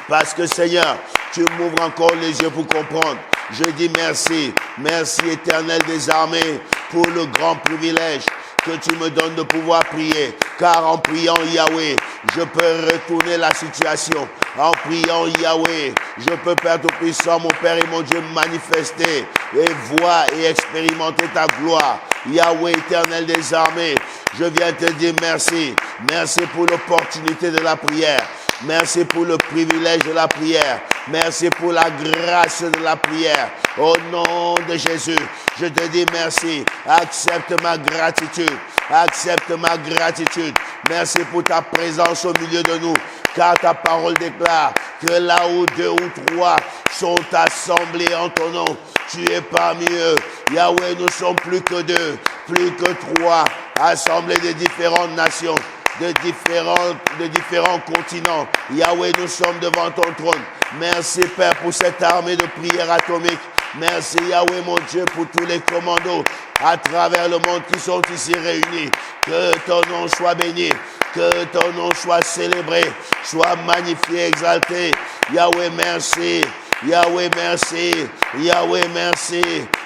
parce que Seigneur, tu m'ouvres encore les yeux pour comprendre. Je dis merci, merci Éternel des armées pour le grand privilège que tu me donnes de pouvoir prier. Car en priant Yahweh, je peux retourner la situation. En priant Yahweh, je peux, Père Tout-Puissant, mon Père et mon Dieu, manifester et voir et expérimenter ta gloire. Yahweh, Éternel des armées, je viens te dire merci. Merci pour l'opportunité de la prière. Merci pour le privilège de la prière. Merci pour la grâce de la prière. Au nom de Jésus, je te dis merci. Accepte ma gratitude. Accepte ma gratitude. Merci pour ta présence au milieu de nous. Car ta parole déclare que là où 2 ou 3 sont assemblés en ton nom, tu es parmi eux. Yahweh, nous sommes plus que 2, plus que 3, assemblés des différentes nations, de différents continents. Yahweh, nous sommes devant ton trône. Merci Père pour cette armée de prière atomique. Merci Yahweh mon Dieu pour tous les commandos à travers le monde qui sont ici réunis. Que ton nom soit béni. Que ton nom soit célébré, soit magnifié, exalté. Yahweh, merci. Yahweh, merci. Yahweh, merci.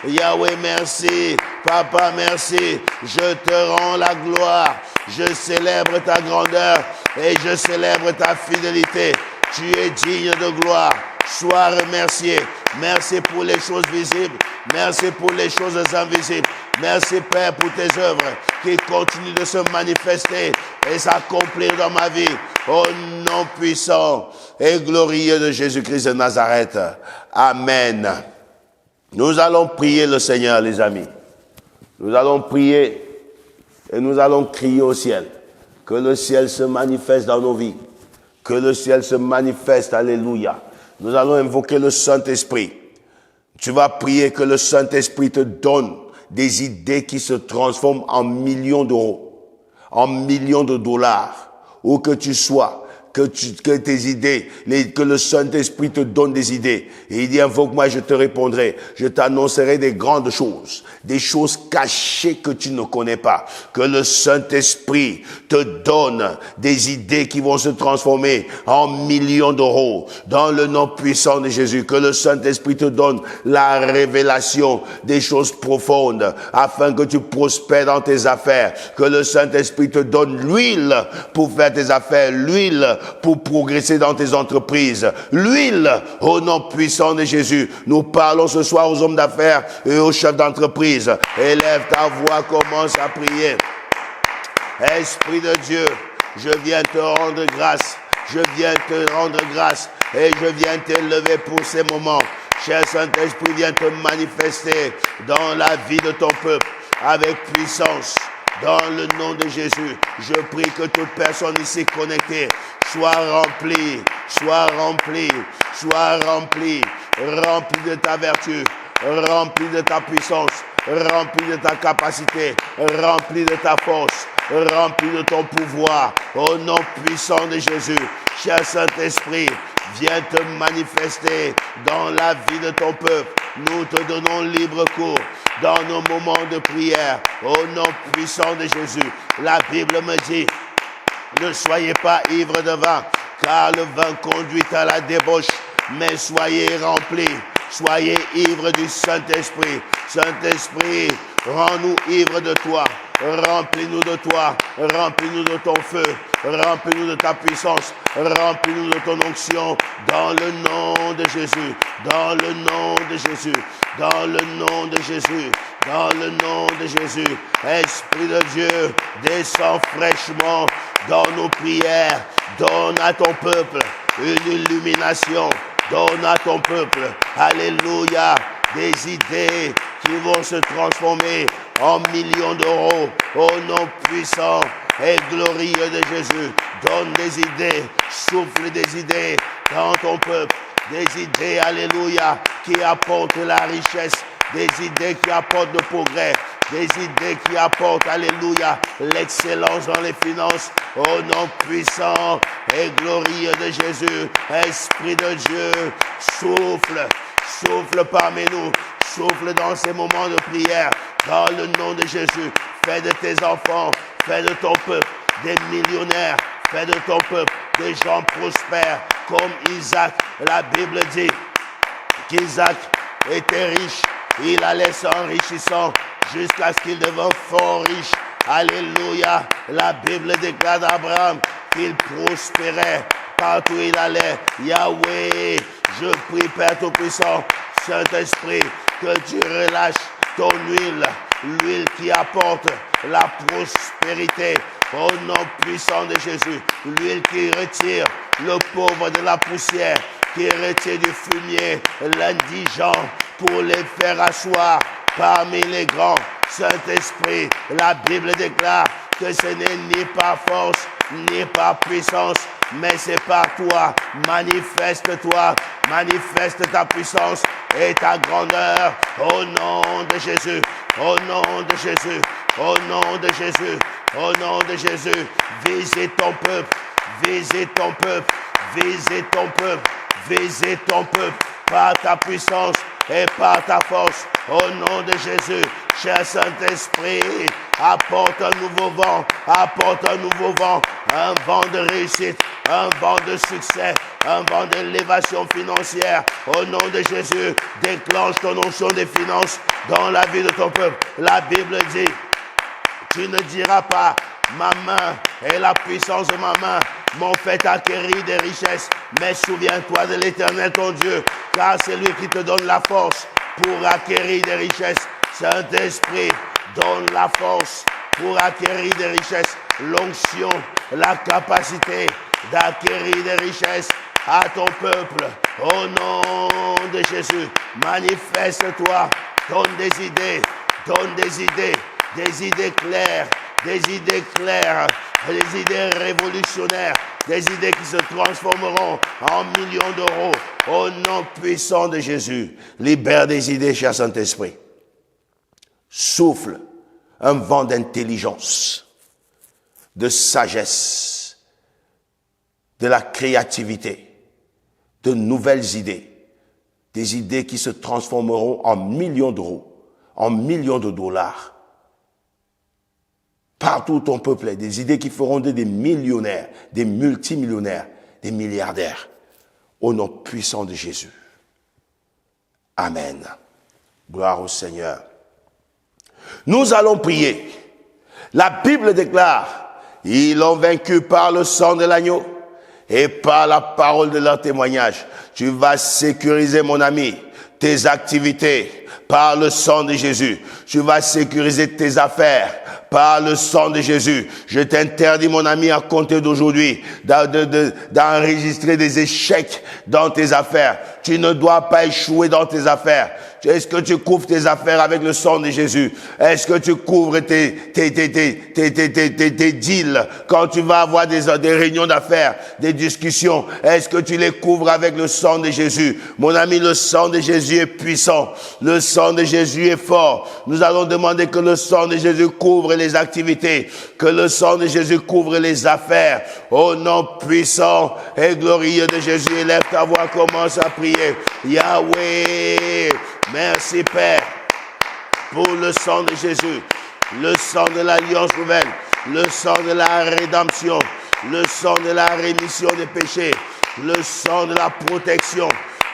Yahweh, merci. Papa, merci. Je te rends la gloire. Je célèbre ta grandeur et je célèbre ta fidélité. Tu es digne de gloire. Sois remercié. Merci pour les choses visibles. Merci pour les choses invisibles. Merci Père pour tes œuvres qui continuent de se manifester et s'accomplir dans ma vie. Au nom puissant et glorieux de Jésus-Christ de Nazareth. Amen. Nous allons prier le Seigneur, les amis. Nous allons prier et nous allons crier au ciel. Que le ciel se manifeste dans nos vies. Que le ciel se manifeste. Alléluia. Nous allons invoquer le Saint-Esprit. Tu vas prier que le Saint-Esprit te donne des idées qui se transforment en millions d'euros, en millions de dollars, où que tu sois, que tes idées, que le Saint-Esprit te donne des idées. Et il dit, invoque-moi, je te répondrai. Je t'annoncerai des grandes choses, des choses cachées que tu ne connais pas. Que le Saint-Esprit te donne des idées qui vont se transformer en millions d'euros, dans le nom puissant de Jésus. Que le Saint-Esprit te donne la révélation des choses profondes, afin que tu prospères dans tes affaires. Que le Saint-Esprit te donne l'huile pour faire tes affaires, l'huile pour progresser dans tes entreprises. L'huile, au nom puissant de Jésus. Nous parlons ce soir aux hommes d'affaires et aux chefs d'entreprise. Élève ta voix, commence à prier. Esprit de Dieu, je viens te rendre grâce Je viens te rendre grâce et je viens t'élever pour ces moments. Cher Saint-Esprit, viens te manifester dans la vie de ton peuple avec puissance. Dans le nom de Jésus, je prie que toute personne ici connectée soit remplie, remplie de ta vertu, remplie de ta puissance, remplie de ta capacité, remplie de ta force, remplie de ton pouvoir. Au nom puissant de Jésus, cher Saint-Esprit, viens te manifester dans la vie de ton peuple. Nous te donnons libre cours dans nos moments de prière. Au nom puissant de Jésus, la Bible me dit, ne soyez pas ivres de vin, car le vin conduit à la débauche, mais soyez remplis, soyez ivres du Saint-Esprit. Saint-Esprit, rends-nous ivres de toi. Remplis-nous de toi, remplis-nous de ton feu, remplis-nous de ta puissance, remplis-nous de ton onction, dans le nom de Jésus, dans le nom de Jésus, dans le nom de Jésus, dans le nom de Jésus. Esprit de Dieu, descends fraîchement dans nos prières, donne à ton peuple une illumination, donne à ton peuple, alléluia, des idées qui vont se transformer en millions d'euros, au nom puissant et glorieux de Jésus. Donne des idées, souffle des idées dans ton peuple, des idées, alléluia, qui apportent la richesse, des idées qui apportent le progrès, des idées qui apportent, alléluia, l'excellence dans les finances, au nom puissant et glorieux de Jésus. Esprit de Dieu, souffle parmi nous, souffle dans ces moments de prière, dans le nom de Jésus. Fais de tes enfants, fais de ton peuple des millionnaires, fais de ton peuple des gens prospères, comme Isaac. La Bible dit qu'Isaac était riche, il allait s'enrichissant jusqu'à ce qu'il devienne fort riche. Alléluia. La Bible déclare d'Abraham qu'il prospérait partout où il allait. Yahweh, je prie, Père Tout-Puissant, Saint-Esprit, que tu relâches ton huile, l'huile qui apporte la prospérité, au nom puissant de Jésus, l'huile qui retire le pauvre de la poussière, qui retire du fumier l'indigent pour les faire asseoir parmi les grands. Saint-Esprit, la Bible déclare que ce n'est ni par force, ni par puissance, mais c'est par toi. Manifeste-toi, manifeste ta puissance et ta grandeur au nom de Jésus, au nom de Jésus, au nom de Jésus, au nom de Jésus. Visite ton peuple, visite ton peuple, visite ton peuple, visite ton peuple par ta puissance et par ta force, au nom de Jésus. Cher Saint-Esprit, apporte un nouveau vent, apporte un nouveau vent, un vent de réussite, un vent de succès, un vent d'élévation financière. Au nom de Jésus, déclenche ton onction des finances dans la vie de ton peuple. La Bible dit, tu ne diras pas, ma main et la puissance de ma main m'ont fait acquérir des richesses, mais souviens-toi de l'Éternel ton Dieu, car c'est lui qui te donne la force pour acquérir des richesses. Saint-Esprit, donne la force pour acquérir des richesses, l'onction, la capacité d'acquérir des richesses à ton peuple. Au nom de Jésus, manifeste-toi, donne des idées, des idées claires, des idées révolutionnaires, des idées qui se transformeront en millions d'euros. Au nom puissant de Jésus, libère des idées, cher Saint-Esprit. Souffle un vent d'intelligence, de sagesse, de la créativité, de nouvelles idées, des idées qui se transformeront en millions d'euros, en millions de dollars. Partout où ton peuple est, des idées qui feront des millionnaires, des multimillionnaires, des milliardaires. Au nom puissant de Jésus. Amen. Gloire au Seigneur. Nous allons prier. La Bible déclare, ils l'ont vaincu par le sang de l'agneau et par la parole de leur témoignage. Tu vas sécuriser, mon ami, tes activités par le sang de Jésus. Tu vas sécuriser tes affaires par le sang de Jésus. Je t'interdis, mon ami, à compter d'aujourd'hui, d'enregistrer des échecs dans tes affaires. Tu ne dois pas échouer dans tes affaires. Est-ce que tu couvres tes affaires avec le sang de Jésus? Est-ce que tu couvres tes deals quand tu vas avoir des réunions d'affaires, des discussions? Est-ce que tu les couvres avec le sang de Jésus? Mon ami, le sang de Jésus est puissant. Le sang de Jésus est fort. Nous allons demander que le sang de Jésus couvre les activités, que le sang de Jésus couvre les affaires. Au nom puissant et glorieux de Jésus, élève ta voix, commence à prier. Yahweh, merci Père pour le sang de Jésus, le sang de l'alliance nouvelle, le sang de la rédemption, le sang de la rémission des péchés, le sang de la protection,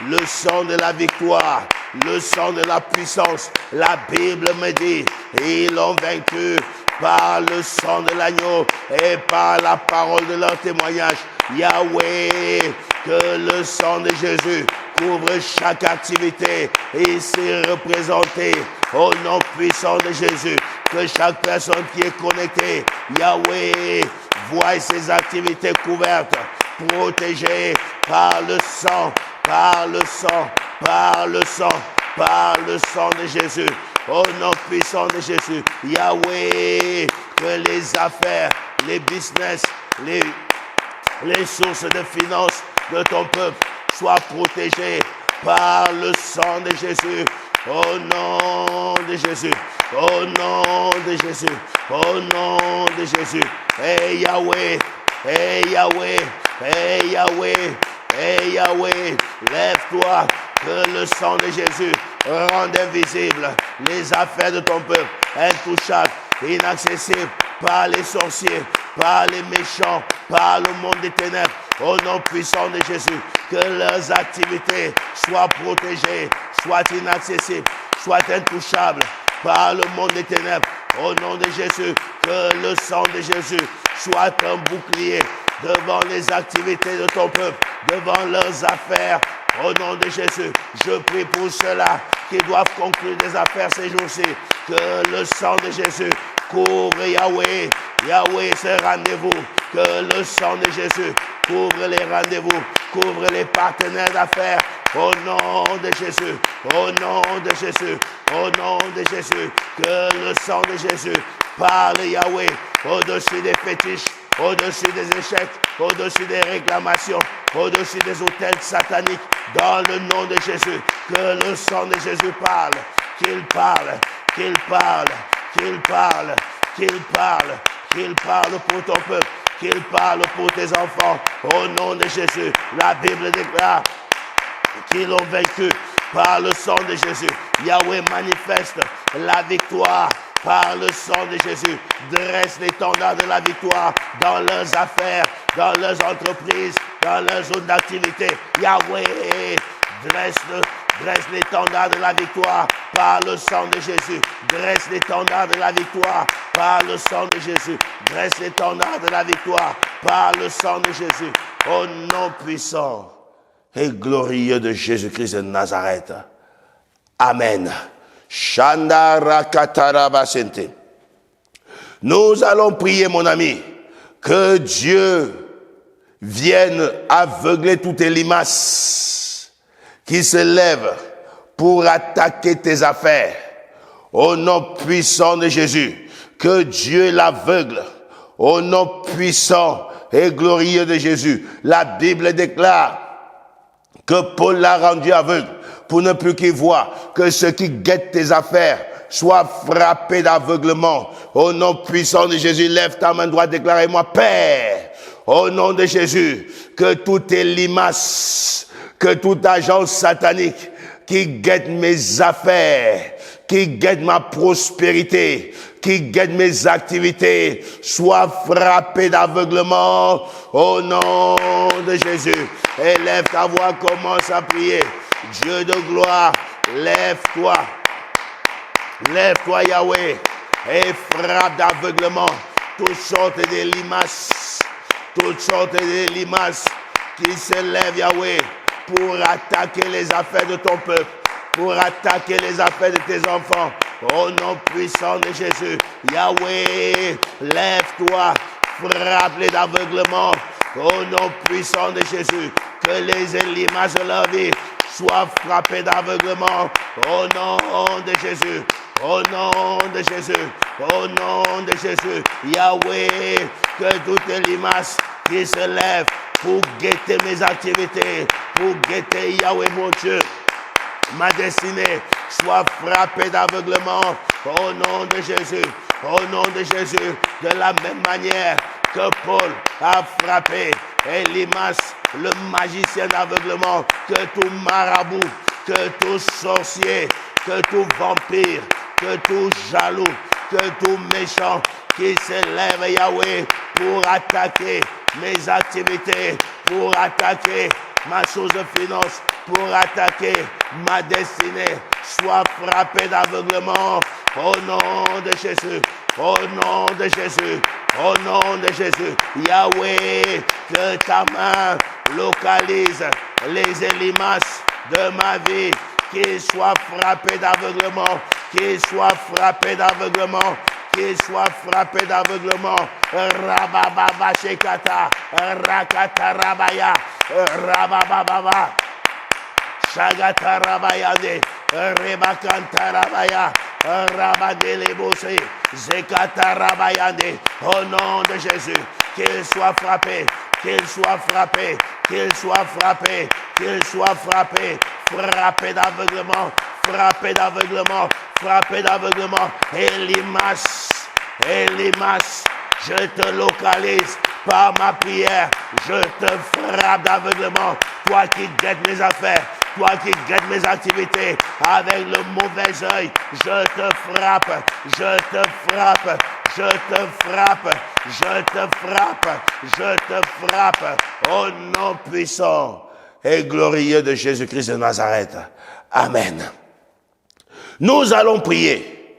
le sang de la victoire, le sang de la puissance. La Bible me dit, ils l'ont vaincu par le sang de l'agneau et par la parole de leur témoignage. Yahweh, que le sang de Jésus couvre chaque activité ici représentée au nom puissant de Jésus. Que chaque personne qui est connectée, Yahweh, voit ses activités couvertes, protégées par le sang, par le sang, par le sang, par le sang de Jésus. Au nom puissant de Jésus, Yahweh, que les affaires, les business, les sources de finances de ton peuple soient protégées par le sang de Jésus. Au nom de Jésus, au nom de Jésus, au nom de Jésus. Hey Yahweh, hey Yahweh, hey Yahweh, hey Yahweh, lève-toi, que le sang de Jésus rende invisible les affaires de ton peuple, intouchables, inaccessibles par les sorciers, par les méchants, par le monde des ténèbres. Au nom puissant de Jésus, que leurs activités soient protégées, soient inaccessibles, soient intouchables par le monde des ténèbres. Au nom de Jésus, que le sang de Jésus soit un bouclier devant les activités de ton peuple, devant leurs affaires. Au nom de Jésus, je prie pour ceux-là qui doivent conclure des affaires ces jours-ci. Que le sang de Jésus couvre Yahweh. Yahweh, ce rendez-vous. Que le sang de Jésus couvre les rendez-vous, couvre les partenaires d'affaires. Au nom de Jésus, au nom de Jésus, au nom de Jésus. Que le sang de Jésus parle Yahweh au-dessus des fétiches, au-dessus des échecs, au-dessus des réclamations, au-dessus des autels sataniques, dans le nom de Jésus. Que le sang de Jésus parle, qu'il parle, qu'il parle, qu'il parle, qu'il parle, qu'il parle pour ton peuple, qu'il parle pour tes enfants. Au nom de Jésus, la Bible déclare qu'ils l'ont vaincu par le sang de Jésus. Yahweh manifeste la victoire par le sang de Jésus. Dresse l'étendard de la victoire dans leurs affaires, dans leurs entreprises, dans leurs zones d'activité. Yahweh dresse l'étendard de la victoire par le sang de Jésus. Dresse l'étendard de la victoire par le sang de Jésus. Dresse l'étendard de la victoire par le sang de Jésus. Au nom puissant et glorieux de Jésus-Christ de Nazareth. Amen. Nous allons prier, mon ami, que Dieu vienne aveugler toutes les limaces qui se lèvent pour attaquer tes affaires. Au nom puissant de Jésus, que Dieu l'aveugle. Au nom puissant et glorieux de Jésus. La Bible déclare que Paul l'a rendu aveugle pour ne plus qu'il voie, que ceux qui guettent tes affaires soient frappés d'aveuglement. Au nom puissant de Jésus, lève ta main droite, déclarez-moi, Père, au nom de Jésus, que toutes tes limaces, que toute agence satanique qui guette mes affaires, qui guette ma prospérité, qui guette mes activités, soit frappé d'aveuglement au nom de Jésus. Élève ta voix, commence à prier. Dieu de gloire, lève-toi. Lève-toi, Yahweh, et frappe d'aveuglement toutes sortes de limaces, toutes sortes de limaces qui se lèvent, Yahweh, pour attaquer les affaires de ton peuple, pour attaquer les affaires de tes enfants. Au nom puissant de Jésus, Yahweh, lève-toi, frappe-les d'aveuglement. Au nom puissant de Jésus, que les élimages de leur vie soient frappés d'aveuglement. Au nom de Jésus. Au nom de Jésus, au nom de Jésus, Yahweh, que toutes les limaces qui se lèvent pour guetter mes activités, pour guetter Yahweh mon Dieu, ma destinée, soit frappée d'aveuglement, au nom de Jésus, au nom de Jésus, de la même manière que Paul a frappé Elimas, le magicien d'aveuglement, que tout marabout, que tout sorcier, que tout vampire, que tout jaloux, que tout méchant qui s'élève, Yahweh, pour attaquer mes activités, pour attaquer ma source de finance, pour attaquer ma destinée, soit frappé d'aveuglement au nom de Jésus, au nom de Jésus, au nom de Jésus. Yahweh, que ta main localise les élimaces de ma vie, qu'ils soient frappés d'aveuglement, qu'ils soient frappés d'aveuglement, qu'ils soient frappés d'aveuglement. Rabababa shekata, rakata rabaya, rabababa, shagata rabayade, rebakanta rabaya, rabadele bose, zekata rabayade. Au nom de Jésus, qu'ils soient frappés, qu'ils soient frappés, qu'ils soient frappés, qu'ils soient frappés, frappés d'aveuglement, frappés d'aveuglement, frappés d'aveuglement. Elimas, Elimas, je te localise par ma prière, je te frappe d'aveuglement. Toi qui guettes mes affaires, toi qui guettes mes activités avec le mauvais œil, je te frappe, je te frappe, je te frappe, je te frappe, je te frappe, au nom puissant et glorieux de Jésus-Christ de Nazareth. Amen. Nous allons prier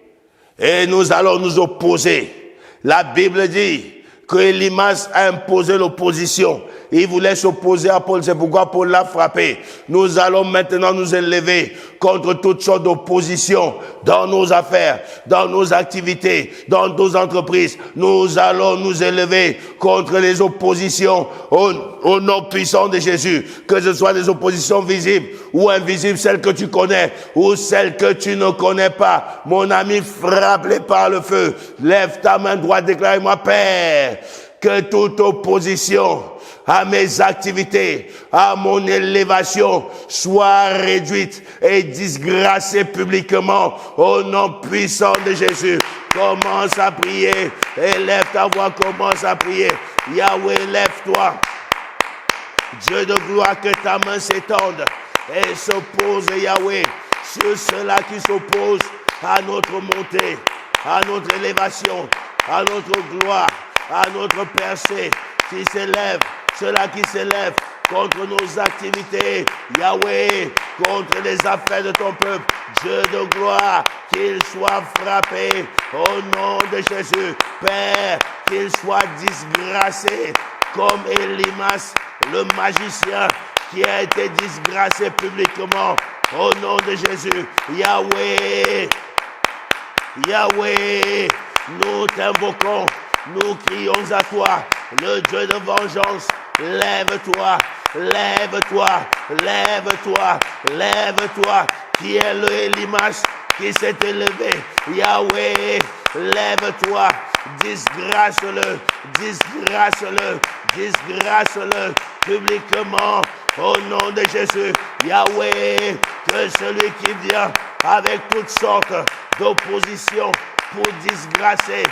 et nous allons nous opposer. La Bible dit que Elimas a imposé l'opposition. Il voulait s'opposer à Paul, c'est pourquoi Paul l'a frappé. Nous allons maintenant nous élever contre toutes sortes d'oppositions dans nos affaires, dans nos activités, dans nos entreprises. Nous allons nous élever contre les oppositions au nom puissant de Jésus. Que ce soit des oppositions visibles ou invisibles, celles que tu connais ou celles que tu ne connais pas. Mon ami, frappe-les par le feu. Lève ta main droite, déclare-moi, Père, que toute opposition à mes activités, à mon élévation, soit réduite et disgracée publiquement au nom puissant de Jésus. Commence à prier, élève ta voix, commence à prier. Yahweh, lève-toi. Dieu de gloire, que ta main s'étende et s'oppose, Yahweh, sur ceux-là qui s'opposent à notre montée, à notre élévation, à notre gloire, à notre percée, qui s'élève, ceux-là qui s'élèvent contre nos activités, Yahweh, contre les affaires de ton peuple, Dieu de gloire, qu'ils soient frappés au nom de Jésus. Père, qu'ils soient disgracés comme Elimas, le magicien, qui a été disgracé publiquement au nom de Jésus. Yahweh, Yahweh, nous t'invoquons, nous crions à toi, le Dieu de vengeance. Lève-toi, lève-toi, lève-toi, lève-toi, qui est le Elimas qui s'est élevé. Yahweh, lève-toi, disgrâce-le, disgrâce-le, disgrâce-le publiquement au nom de Jésus. Yahweh, que celui qui vient avec toutes sortes d'oppositions pour disgracer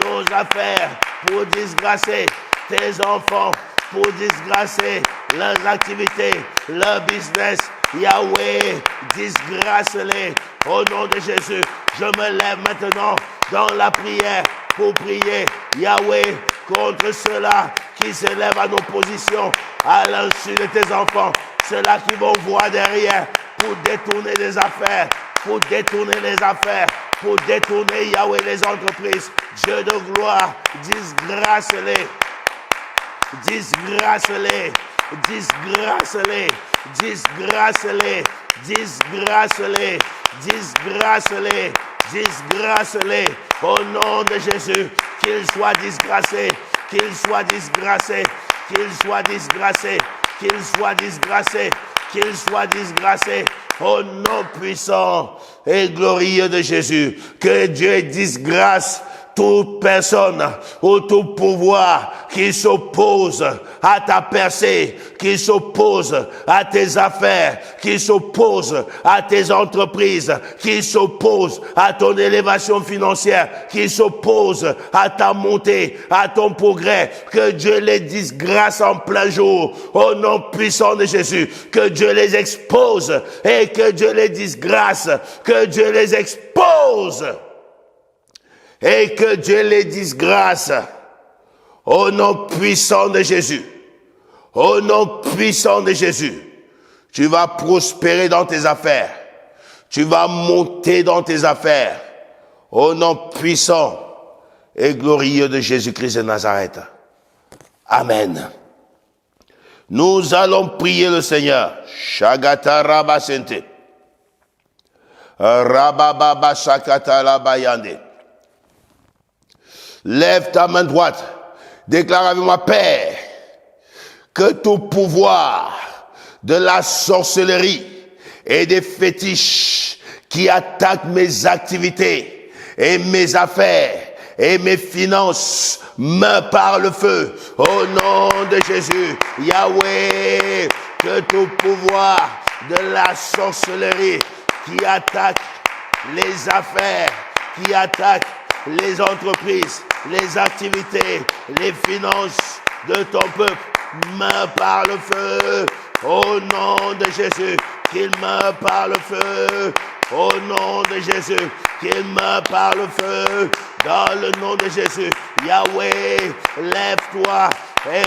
nos affaires, pour disgracer tes enfants, pour disgracer leurs activités, leur business. Yahweh, disgrace-les au nom de Jésus. Je me lève maintenant dans la prière pour prier, Yahweh, contre ceux-là qui s'élèvent en opposition à l'insu de tes enfants, ceux-là qui vont voir derrière pour détourner les affaires, pour détourner les affaires, pour détourner, Yahweh, les entreprises. Dieu de gloire, disgrace-les. Disgrace-les, disgrace-les, disgrâce-les, disgrâce-les, disgrâce-les, disgrâce-les, au nom de Jésus, qu'ils soient disgrâcés, qu'ils soient disgrâcés, qu'ils soient disgrâcés, qu'ils soient disgrâcés, qu'ils soient disgrâcés, au nom puissant et glorieux de Jésus, que Dieu disgrâce toute personne ou tout pouvoir qui s'oppose à ta percée, qui s'oppose à tes affaires, qui s'oppose à tes entreprises, qui s'oppose à ton élévation financière, qui s'oppose à ta montée, à ton progrès, que Dieu les disgrâce en plein jour, au nom puissant de Jésus, que Dieu les expose et que Dieu les disgrâce, que Dieu les expose et que Dieu les disgrâce, au nom puissant de Jésus, au nom puissant de Jésus. Tu vas prospérer dans tes affaires, tu vas monter dans tes affaires, au nom puissant et glorieux de Jésus-Christ de Nazareth. Amen. Nous allons prier le Seigneur. Shagata Rabasente. Rabababa Shakata Labayande. Lève ta main droite. Déclare avec moi, Père, que tout pouvoir de la sorcellerie et des fétiches qui attaquent mes activités et mes affaires et mes finances meurent par le feu. Au nom de Jésus, Yahweh, que tout pouvoir de la sorcellerie qui attaque les affaires, qui attaque les entreprises, les activités, les finances de ton peuple meurent par le feu. Au nom de Jésus, qu'il meure par le feu. Au nom de Jésus, qu'il meure par le feu. Dans le nom de Jésus, Yahweh, lève-toi et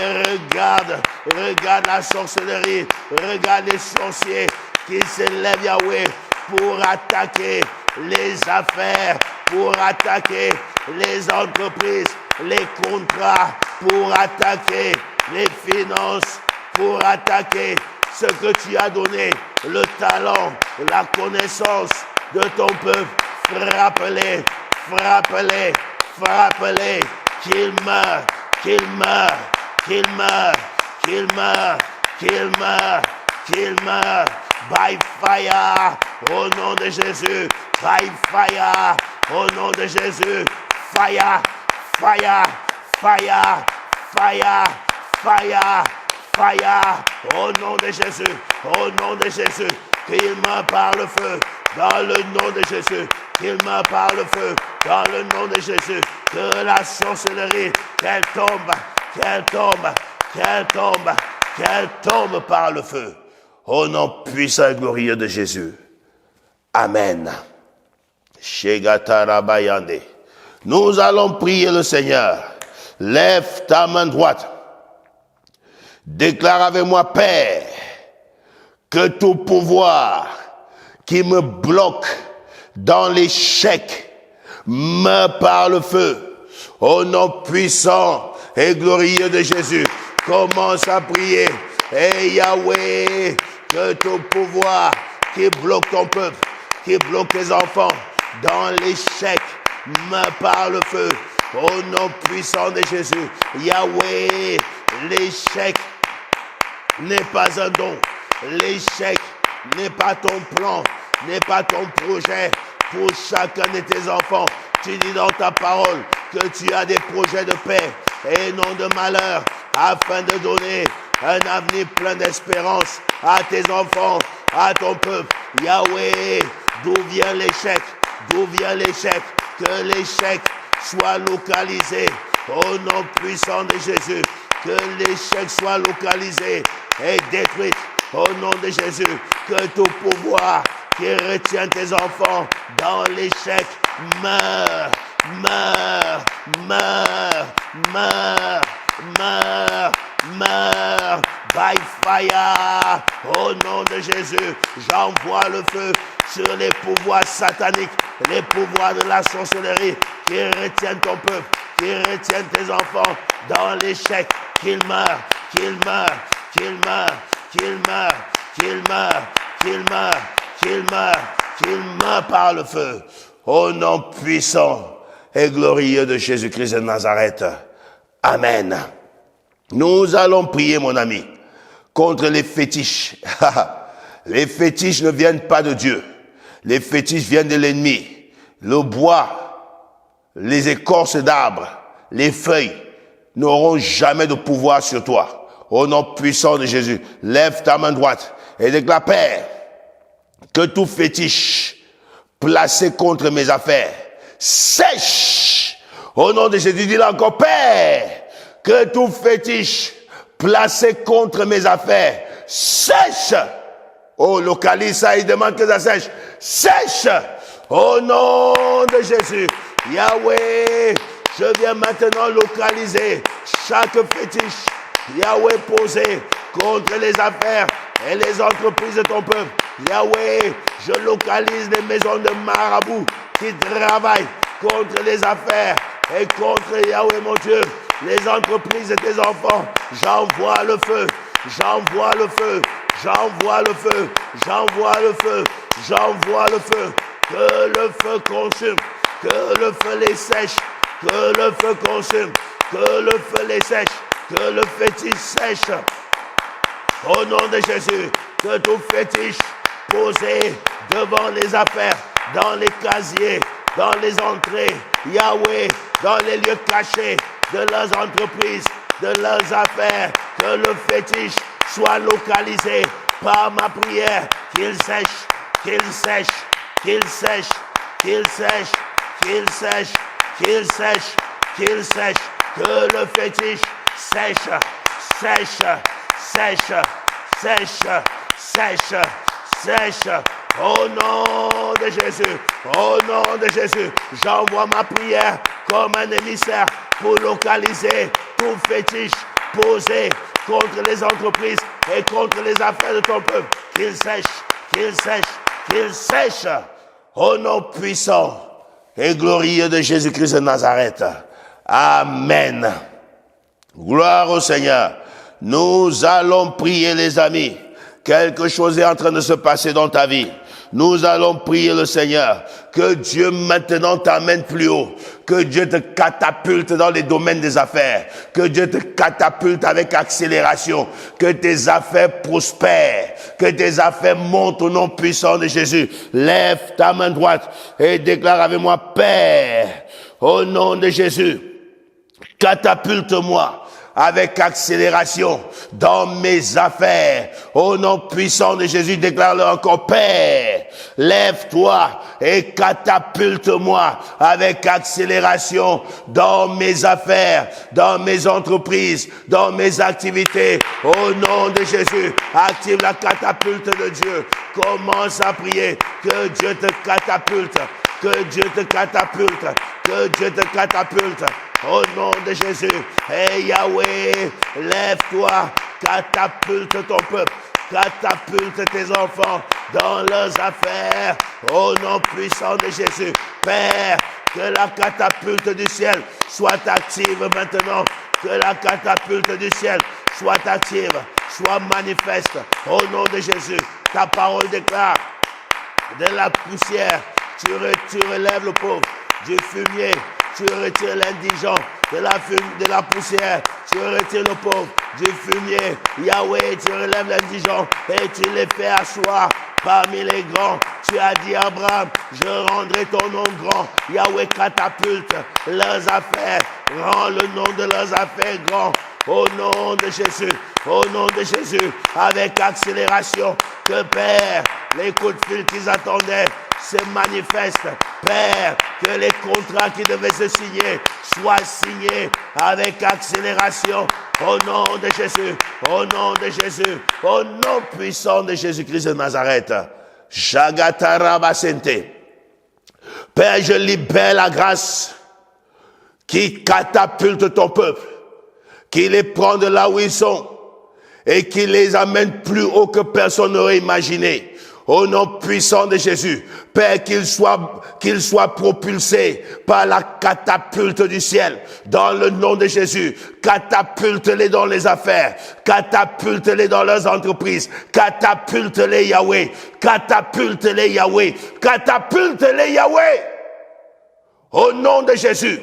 regarde la sorcellerie, regarde les sorciers qui s'élèvent, Yahweh, pour attaquer les affaires, pour attaquer les entreprises, les contrats, pour attaquer les finances, pour attaquer ce que tu as donné, le talent, la connaissance de ton peuple. Frappe-les, frappe-les, frappe-les, qu'ils meurent, qu'ils meurent, qu'ils meurent, qu'ils meurent, qu'ils meurent, qu'ils meurent. By fire, au nom de Jésus, by fire, au nom de Jésus, fire, fire, fire, fire, fire, fire, au nom de Jésus, au nom de Jésus, qu'il meurt par le feu, dans le nom de Jésus, qu'il meurt par le feu, dans le nom de Jésus, que la sorcellerie, qu'elle tombe, qu'elle tombe, qu'elle tombe, qu'elle tombe par le feu. Au nom puissant et glorieux de Jésus. Amen. Shegatarabayande. Nous allons prier le Seigneur. Lève ta main droite. Déclare avec moi, Père, que tout pouvoir qui me bloque dans l'échec meurt par le feu. Au nom puissant et glorieux de Jésus. Commence à prier. Et Yahweh, que tout pouvoir qui bloque ton peuple, qui bloque tes enfants dans l'échec, meurt par le feu. Au nom puissant de Jésus, Yahweh, l'échec n'est pas un don. L'échec n'est pas ton plan, n'est pas ton projet pour chacun de tes enfants. Tu dis dans ta parole que tu as des projets de paix et non de malheur, afin de donner un avenir plein d'espérance à tes enfants, à ton peuple. Yahweh, d'où vient l'échec? D'où vient l'échec? Que l'échec soit localisé au nom puissant de Jésus. Que l'échec soit localisé et détruit au nom de Jésus. Que tout pouvoir qui retient tes enfants dans l'échec meurt, meurt, meurt, meurt, meurt, meurt, by fire, au nom de Jésus, j'envoie le feu sur les pouvoirs sataniques, les pouvoirs de la sorcellerie qui retiennent ton peuple, qui retiennent tes enfants dans l'échec, qu'ils meurent, qu'ils meurent, qu'ils meurent, qu'ils meurent, qu'il meure, qu'il meure, qu'il meure, qu'il meure par le feu. Au nom puissant et glorieux de Jésus-Christ de Nazareth. Amen. Nous allons prier, mon ami, contre les fétiches. Les fétiches ne viennent pas de Dieu. Les fétiches viennent de l'ennemi. Le bois, les écorces d'arbres, les feuilles n'auront jamais de pouvoir sur toi. Au nom puissant de Jésus, lève ta main droite et déclare, Père, que tout fétiche placé contre mes affaires sèche. Au nom de Jésus, dis-le encore, Père, que tout fétiche placé contre mes affaires sèche. Oh, localise ça, il demande que ça sèche. Sèche. Au nom de Jésus. Yahweh, je viens maintenant localiser chaque fétiche. Yahweh posé contre les affaires et les entreprises de ton peuple. Yahweh, je localise les maisons de marabouts qui travaillent contre les affaires et contre, Yahweh mon Dieu, les entreprises de tes enfants. J'envoie le feu, j'envoie le feu, j'envoie le feu, j'envoie le feu, j'envoie le feu. Que le feu consume, que le feu les sèche, que le feu consume, que le feu les sèche, que le fétiche sèche. Au nom de Jésus, que tout fétiche posé devant les affaires, dans les casiers, dans les entrées, Yahweh, dans les lieux cachés de leurs entreprises, de leurs affaires, que le fétiche soit localisé par ma prière, qu'il sèche, qu'il sèche, qu'il sèche, qu'il sèche, qu'il sèche, qu'il sèche, qu'il sèche, que le fétiche sèche, sèche, sèche, sèche, sèche, sèche. Au nom de Jésus, au nom de Jésus, j'envoie ma prière comme un émissaire pour localiser tout fétiche posé contre les entreprises et contre les affaires de ton peuple. Qu'il sèche, qu'il sèche, qu'il sèche. Au nom puissant et glorieux de Jésus-Christ de Nazareth. Amen. Gloire au Seigneur. Nous allons prier, les amis. Quelque chose est en train de se passer dans ta vie. Nous allons prier le Seigneur. Que Dieu maintenant t'amène plus haut. Que Dieu te catapulte dans les domaines des affaires. Que Dieu te catapulte avec accélération. Que tes affaires prospèrent. Que tes affaires montent au nom puissant de Jésus. Lève ta main droite et déclare avec moi, Père, au nom de Jésus, catapulte-moi avec accélération dans mes affaires. Au nom puissant de Jésus, déclare-le encore, Père, lève-toi et catapulte-moi avec accélération dans mes affaires, dans mes entreprises, dans mes activités. Au nom de Jésus, active la catapulte de Dieu. Commence à prier que Dieu te catapulte, que Dieu te catapulte, que Dieu te catapulte. Au nom de Jésus, hey Yahweh, lève-toi, catapulte ton peuple, catapulte tes enfants dans leurs affaires. Au nom puissant de Jésus, Père, que la catapulte du ciel soit active maintenant, que la catapulte du ciel soit active, soit manifeste. Au nom de Jésus, ta parole déclare, de la poussière, tu relèves le pauvre, du fumier, tu retires l'indigent, de la poussière, tu retires le pauvre, du fumier. Yahweh, tu relèves l'indigent et tu les fais asseoir parmi les grands. Tu as dit à Abraham, je rendrai ton nom grand. Yahweh catapulte leurs affaires, rend le nom de leurs affaires grand. Au nom de Jésus, au nom de Jésus, avec accélération, que Père, les coups de fil qu'ils attendaient se manifestent. Père, que les contrats qui devaient se signer soient signés avec accélération. Au nom de Jésus, au nom de Jésus, au nom puissant de Jésus-Christ de Nazareth. Jagatarabasente. Père, je libère la grâce qui catapulte ton peuple, qui les prend de là où ils sont et qui les amène plus haut que personne n'aurait imaginé. Au nom puissant de Jésus, Père, qu'il soit propulsé par la catapulte du ciel. Dans le nom de Jésus, catapulte-les dans les affaires, catapulte-les dans leurs entreprises, catapulte-les Yahweh, catapulte-les Yahweh, catapulte-les Yahweh. Au nom de Jésus,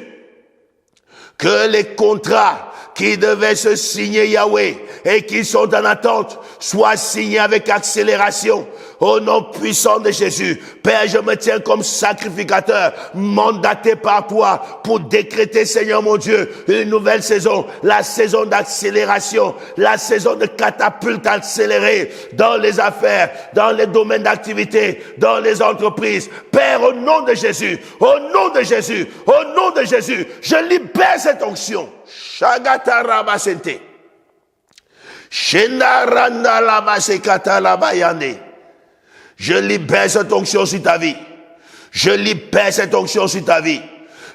que les contrats qui devaient se signer Yahweh et qui sont en attente soient signés avec accélération. Au nom puissant de Jésus, Père, je me tiens comme sacrificateur, mandaté par toi pour décréter, Seigneur mon Dieu, une nouvelle saison, la saison d'accélération, la saison de catapulte accélérée dans les affaires, dans les domaines d'activité, dans les entreprises. Père, au nom de Jésus, au nom de Jésus, au nom de Jésus, je libère cette onction. Shagata Rabasente. Shenaranda Labasekata Labayane. Je libère cette onction sur ta vie. Je libère cette onction sur ta vie.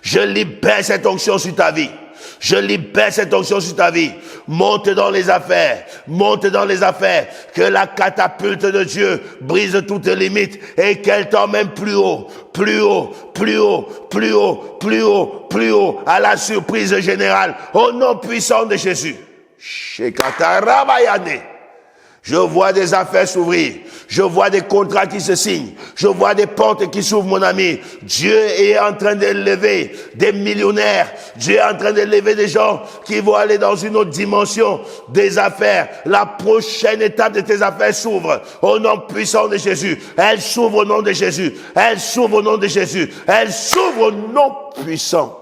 Je libère cette onction sur ta vie. Je libère cette onction sur ta vie. Monte dans les affaires. Monte dans les affaires. Que la catapulte de Dieu brise toutes les limites et qu'elle t'emmène plus haut, plus haut, plus haut, plus haut, plus haut, plus haut, à la surprise générale. Au nom puissant de Jésus. Shekatarabayane. Je vois des affaires s'ouvrir. Je vois des contrats qui se signent. Je vois des portes qui s'ouvrent, mon ami. Dieu est en train d'élever des millionnaires. Dieu est en train d'élever des gens qui vont aller dans une autre dimension des affaires. La prochaine étape de tes affaires s'ouvre au nom puissant de Jésus. Elle s'ouvre au nom de Jésus. Elle s'ouvre au nom de Jésus. Elle s'ouvre au nom puissant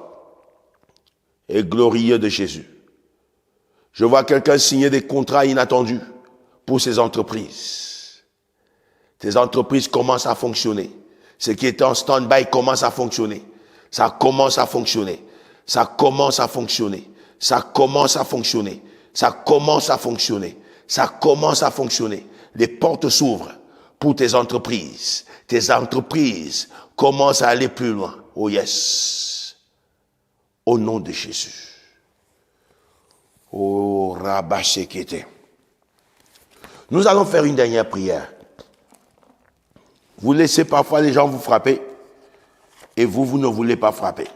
et glorieux de Jésus. Je vois quelqu'un signer des contrats inattendus pour ses entreprises. Tes entreprises commencent à fonctionner. Ce qui était en stand-by commence à fonctionner. Ça commence à fonctionner. Ça commence à fonctionner. Ça commence à fonctionner. Ça commence à fonctionner. Ça commence à fonctionner. Les portes s'ouvrent pour tes entreprises. Tes entreprises commencent à aller plus loin. Oh yes. Au nom de Jésus. Oh Rabashekete. Nous allons faire une dernière prière. Vous laissez parfois les gens vous frapper et vous ne voulez pas frapper.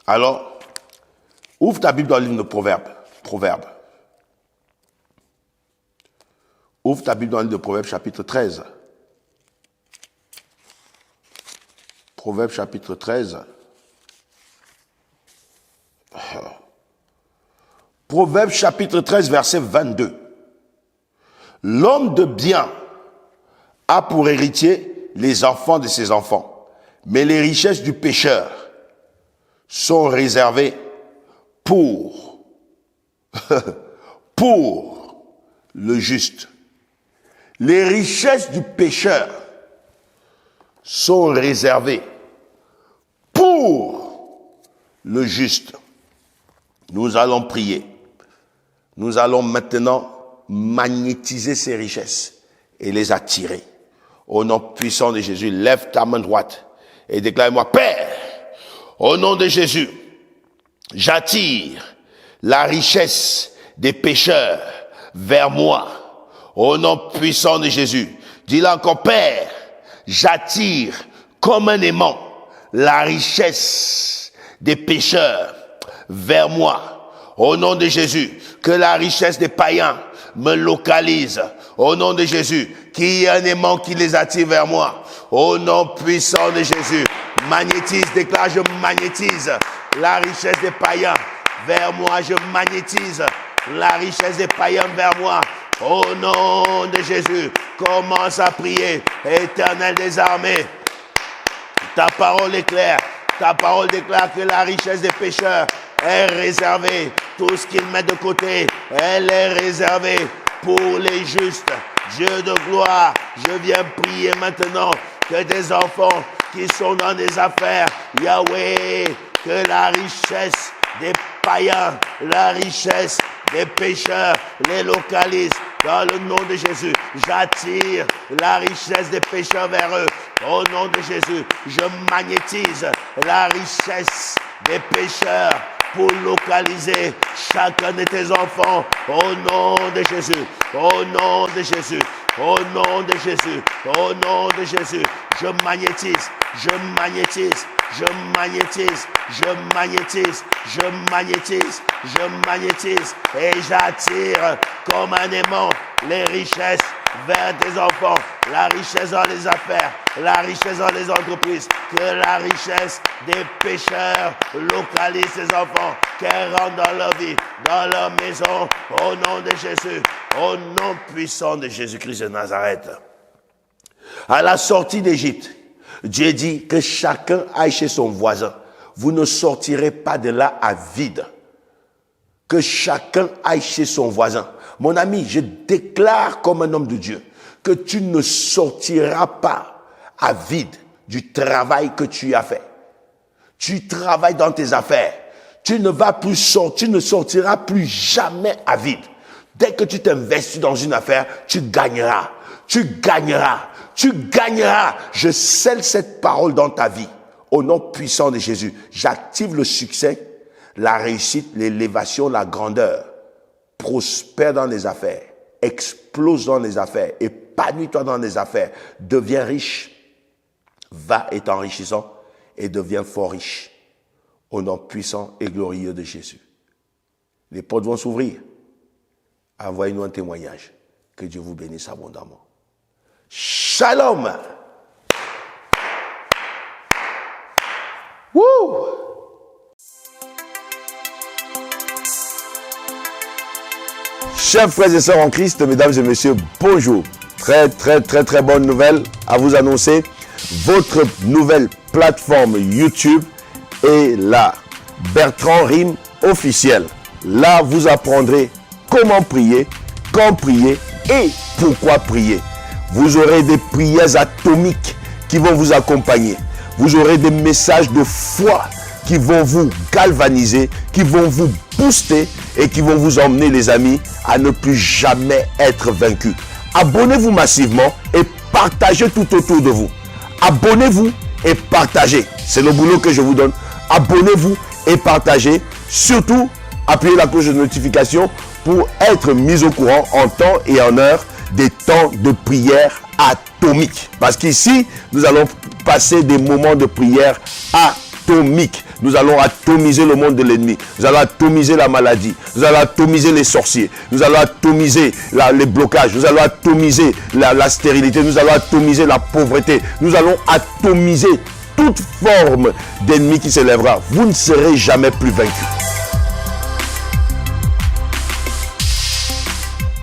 Alors, ouvre ta Bible dans le livre de Proverbes. Proverbes. Ouvre ta Bible dans le livre de Proverbes, chapitre 13. Proverbes, chapitre 13. Proverbes, chapitre 13, verset 22. L'homme de bien a pour héritier les enfants de ses enfants, mais les richesses du pécheur sont réservées pour le juste. Les richesses du pécheur sont réservées pour le juste. Nous allons prier. Nous allons maintenant magnétiser ces richesses et les attirer. Au nom puissant de Jésus, lève ta main droite et déclare-moi, Père, au nom de Jésus, j'attire la richesse des pécheurs vers moi. Au nom puissant de Jésus, dis-le encore, Père, j'attire comme un aimant la richesse des pécheurs vers moi. Au nom de Jésus, que la richesse des païens me localise. Au nom de Jésus, qu'il y ait un aimant qui les attire vers moi. Au nom puissant de Jésus, magnétise, déclare, je magnétise la richesse des païens vers moi. Je magnétise la richesse des païens vers moi. Au nom de Jésus, commence à prier. Éternel des armées, ta parole est claire. Ta parole déclare que la richesse des pécheurs est réservée. Tout ce qu'ils mettent de côté, elle est réservée pour les justes. Dieu de gloire, je viens prier maintenant que des enfants qui sont dans des affaires, Yahweh, que la richesse des païens, la richesse des pécheurs les localise. Dans le nom de Jésus, j'attire la richesse des pécheurs vers eux. Au nom de Jésus, je magnétise la richesse des pécheurs pour localiser chacun de tes enfants. Au nom de Jésus, au nom de Jésus, au nom de Jésus, au nom de Jésus. Je magnétise, je magnétise, je magnétise, je magnétise, je magnétise, je magnétise et j'attire comme un aimant les richesses vers tes enfants, la richesse dans les affaires, la richesse dans les entreprises, que la richesse des pécheurs localise ces enfants, qu'elle rentre dans leur vie, dans leur maison, au nom de Jésus, au nom puissant de Jésus-Christ de Nazareth. À la sortie d'Égypte, Dieu dit que chacun aille chez son voisin. Vous ne sortirez pas de là à vide. Que chacun aille chez son voisin. Mon ami, je déclare comme un homme de Dieu que tu ne sortiras pas à vide du travail que tu as fait. Tu travailles dans tes affaires. Tu ne vas plus sortir, tu ne sortiras plus jamais à vide. Dès que tu t'investis dans une affaire, tu gagneras. Tu gagneras. Tu gagneras. Je scelle cette parole dans ta vie. Au nom puissant de Jésus, j'active le succès, la réussite, l'élévation, la grandeur. Prospère dans les affaires. Explose dans les affaires. Épanouis-toi dans les affaires. Deviens riche. Va et t'enrichissant et deviens fort riche. Au nom puissant et glorieux de Jésus. Les portes vont s'ouvrir. Envoyez-nous un témoignage. Que Dieu vous bénisse abondamment. Shalom. Woo! Chers frères et sœurs en Christ, mesdames et messieurs, bonjour. Très bonne nouvelle à vous annoncer. Votre nouvelle plateforme YouTube est là. Bertrand Rime officiel. Là, vous apprendrez comment prier, quand prier et pourquoi prier. Vous aurez des prières atomiques qui vont vous accompagner. Vous aurez des messages de foi qui vont vous galvaniser, qui vont vous booster et qui vont vous emmener, les amis, à ne plus jamais être vaincus. Abonnez-vous massivement et partagez tout autour de vous. Abonnez-vous et partagez. C'est le boulot que je vous donne. Abonnez-vous et partagez. Surtout, appuyez la cloche de notification pour être mis au courant en temps et en heure des temps de prière atomique. Parce qu'ici, nous allons passer des moments de prière atomique. Nous allons atomiser le monde de l'ennemi. Nous allons atomiser la maladie. Nous allons atomiser les sorciers. Nous allons atomiser les blocages. Nous allons atomiser la stérilité. Nous allons atomiser la pauvreté. Nous allons atomiser toute forme d'ennemi qui s'élèvera. Vous ne serez jamais plus vaincus.